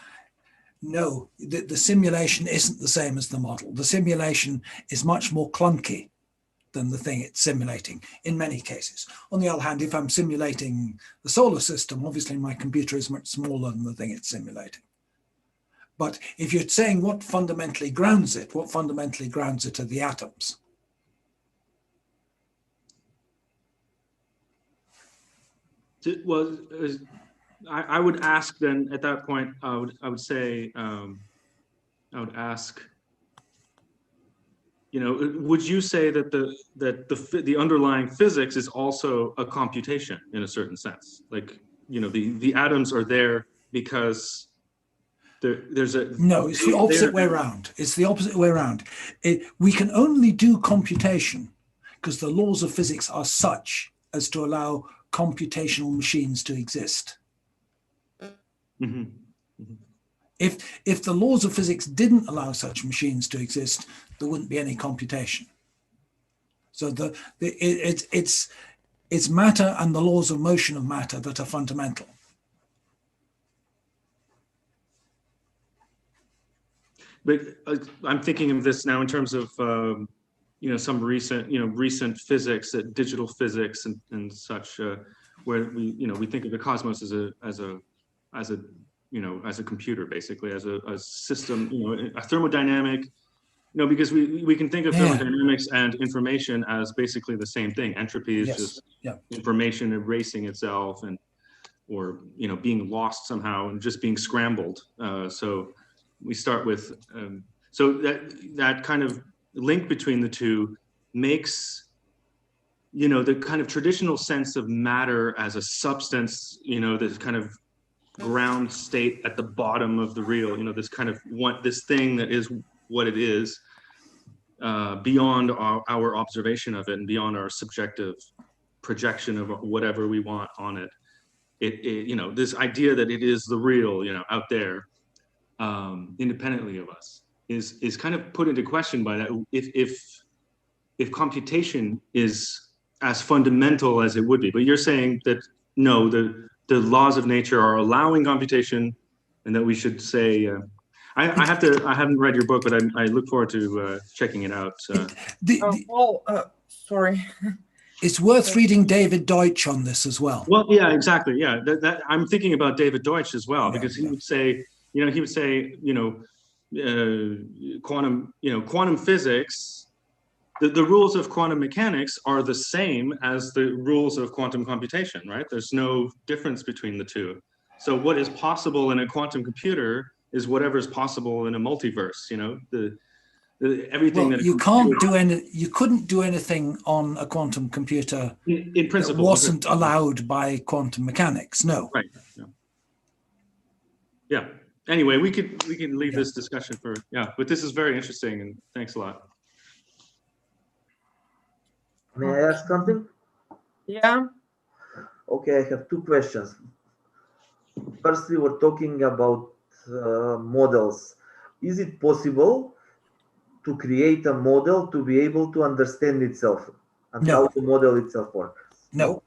no, the simulation isn't the same as the model. The simulation is much more clunky than the thing it's simulating in many cases. On the other hand, if I'm simulating the solar system, obviously my computer is much smaller than the thing it's simulating. But if you're saying what fundamentally grounds it are the atoms. Well, I would ask then at that point, I would ask, would you say that the underlying physics is also a computation in a certain sense? Like, the atoms are there because there's a... No, it's the opposite way around. It's the opposite way around. We can only do computation because the laws of physics are such as to allow computational machines to exist. Mm-hmm. Mm-hmm. If the laws of physics didn't allow such machines to exist, there wouldn't be any computation. So it's matter and the laws of motion of matter that are fundamental. But I'm thinking of this now in terms of some recent physics, digital physics and such, where we think of the cosmos as a computer, basically, as a system, a thermodynamic, because we can think of thermodynamics and information as basically the same thing. Entropy is just information erasing itself or being lost somehow and just being scrambled. So we start with, so that kind of link between the two makes, the kind of traditional sense of matter as a substance, this kind of ground state at the bottom of the real, this kind of this thing that is what it is, beyond our observation of it and beyond our subjective projection of whatever we want on it. This idea that it is the real, out there, independently of us, is kind of put into question by that. If computation is as fundamental as it would be, but you're saying that no, the laws of nature are allowing computation, and that we should say, I haven't read your book, but I look forward to checking it out. Sorry. It's worth reading David Deutsch on this as well. Well, yeah, exactly. Yeah, I'm thinking about David Deutsch as well, because he would say, quantum physics the rules of quantum mechanics are the same as the rules of quantum computation, right? There's no difference between the two. So what is possible in a quantum computer is whatever is possible in a multiverse, you know, everything well, that you couldn't do anything on a quantum computer in principle that wasn't allowed by quantum mechanics. No. Right. Yeah. Anyway, we can leave this discussion for, but this is very interesting, and thanks a lot. May I ask something? Yeah. Okay, I have two questions. Firstly, we're talking about models. Is it possible to create a model to be able to understand itself and how the model itself works? No.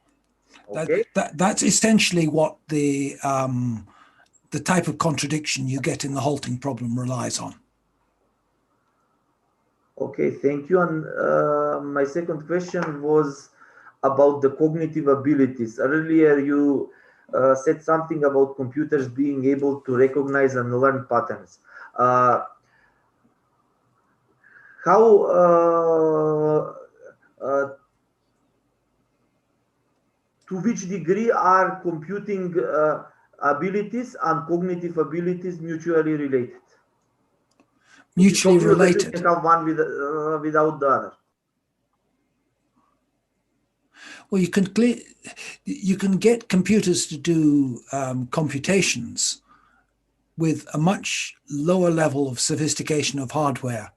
Okay. That's essentially what the type of contradiction you get in the halting problem relies on. Okay, thank you. And my second question was about the cognitive abilities. Earlier, you said something about computers being able to recognize and learn patterns. To which degree are computing abilities and cognitive abilities mutually related? Mutually related. You can have one without the other. Well, you can get computers to do computations with a much lower level of sophistication of hardware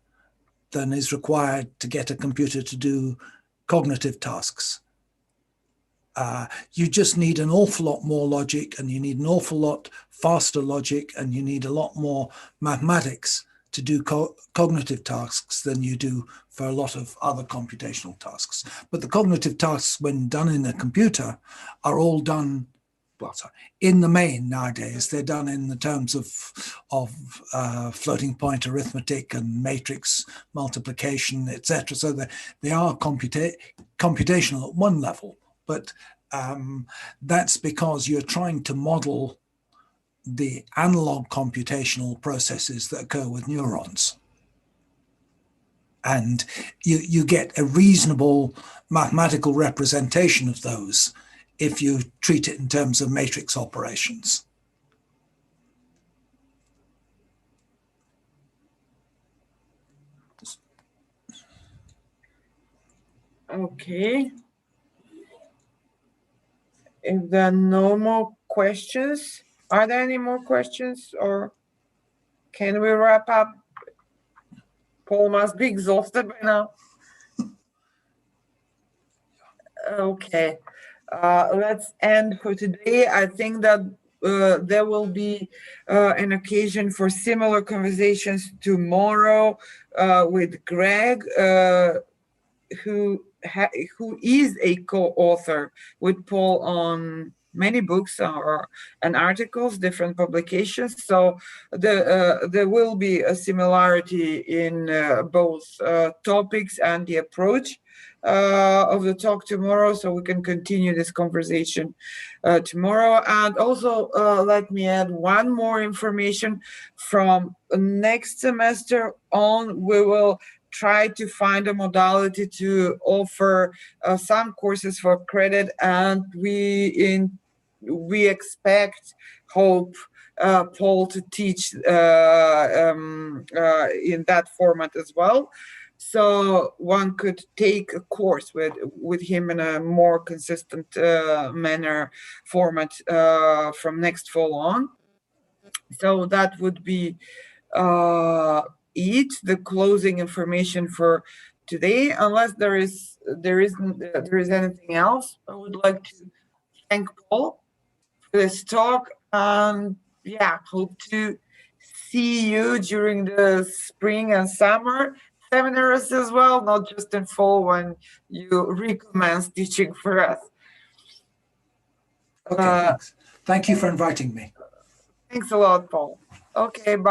than is required to get a computer to do cognitive tasks. You just need an awful lot more logic, and you need an awful lot faster logic, and you need a lot more mathematics to do cognitive tasks than you do for a lot of other computational tasks. But the cognitive tasks, when done in a computer, are all done, in the main nowadays, they're done in the terms of floating point arithmetic and matrix multiplication, etc. So they are computational at one level, but that's because you're trying to model the analog computational processes that occur with neurons. And you get a reasonable mathematical representation of those if you treat it in terms of matrix operations. Okay. If there are no more questions, are there any more questions, or can we wrap up? Paul must be exhausted by now. Okay, let's end for today. I think that there will be an occasion for similar conversations tomorrow with Greg, who is a co-author with Paul on many books and articles, different publications. So there will be a similarity in both topics and the approach of the talk tomorrow. So we can continue this conversation tomorrow. And also let me add one more information. From next semester on, we will try to find a modality to offer some courses for credit, and we hope Paul to teach in that format as well. So one could take a course with him in a more consistent format from next fall on. So that would be the closing information for today. Unless there is anything else, I would like to thank Paul for this talk, and hope to see you during the spring and summer seminars as well, not just in fall when you recommence teaching for us. Okay, thanks. Thank you for inviting me. Thanks a lot, Paul. Okay, bye.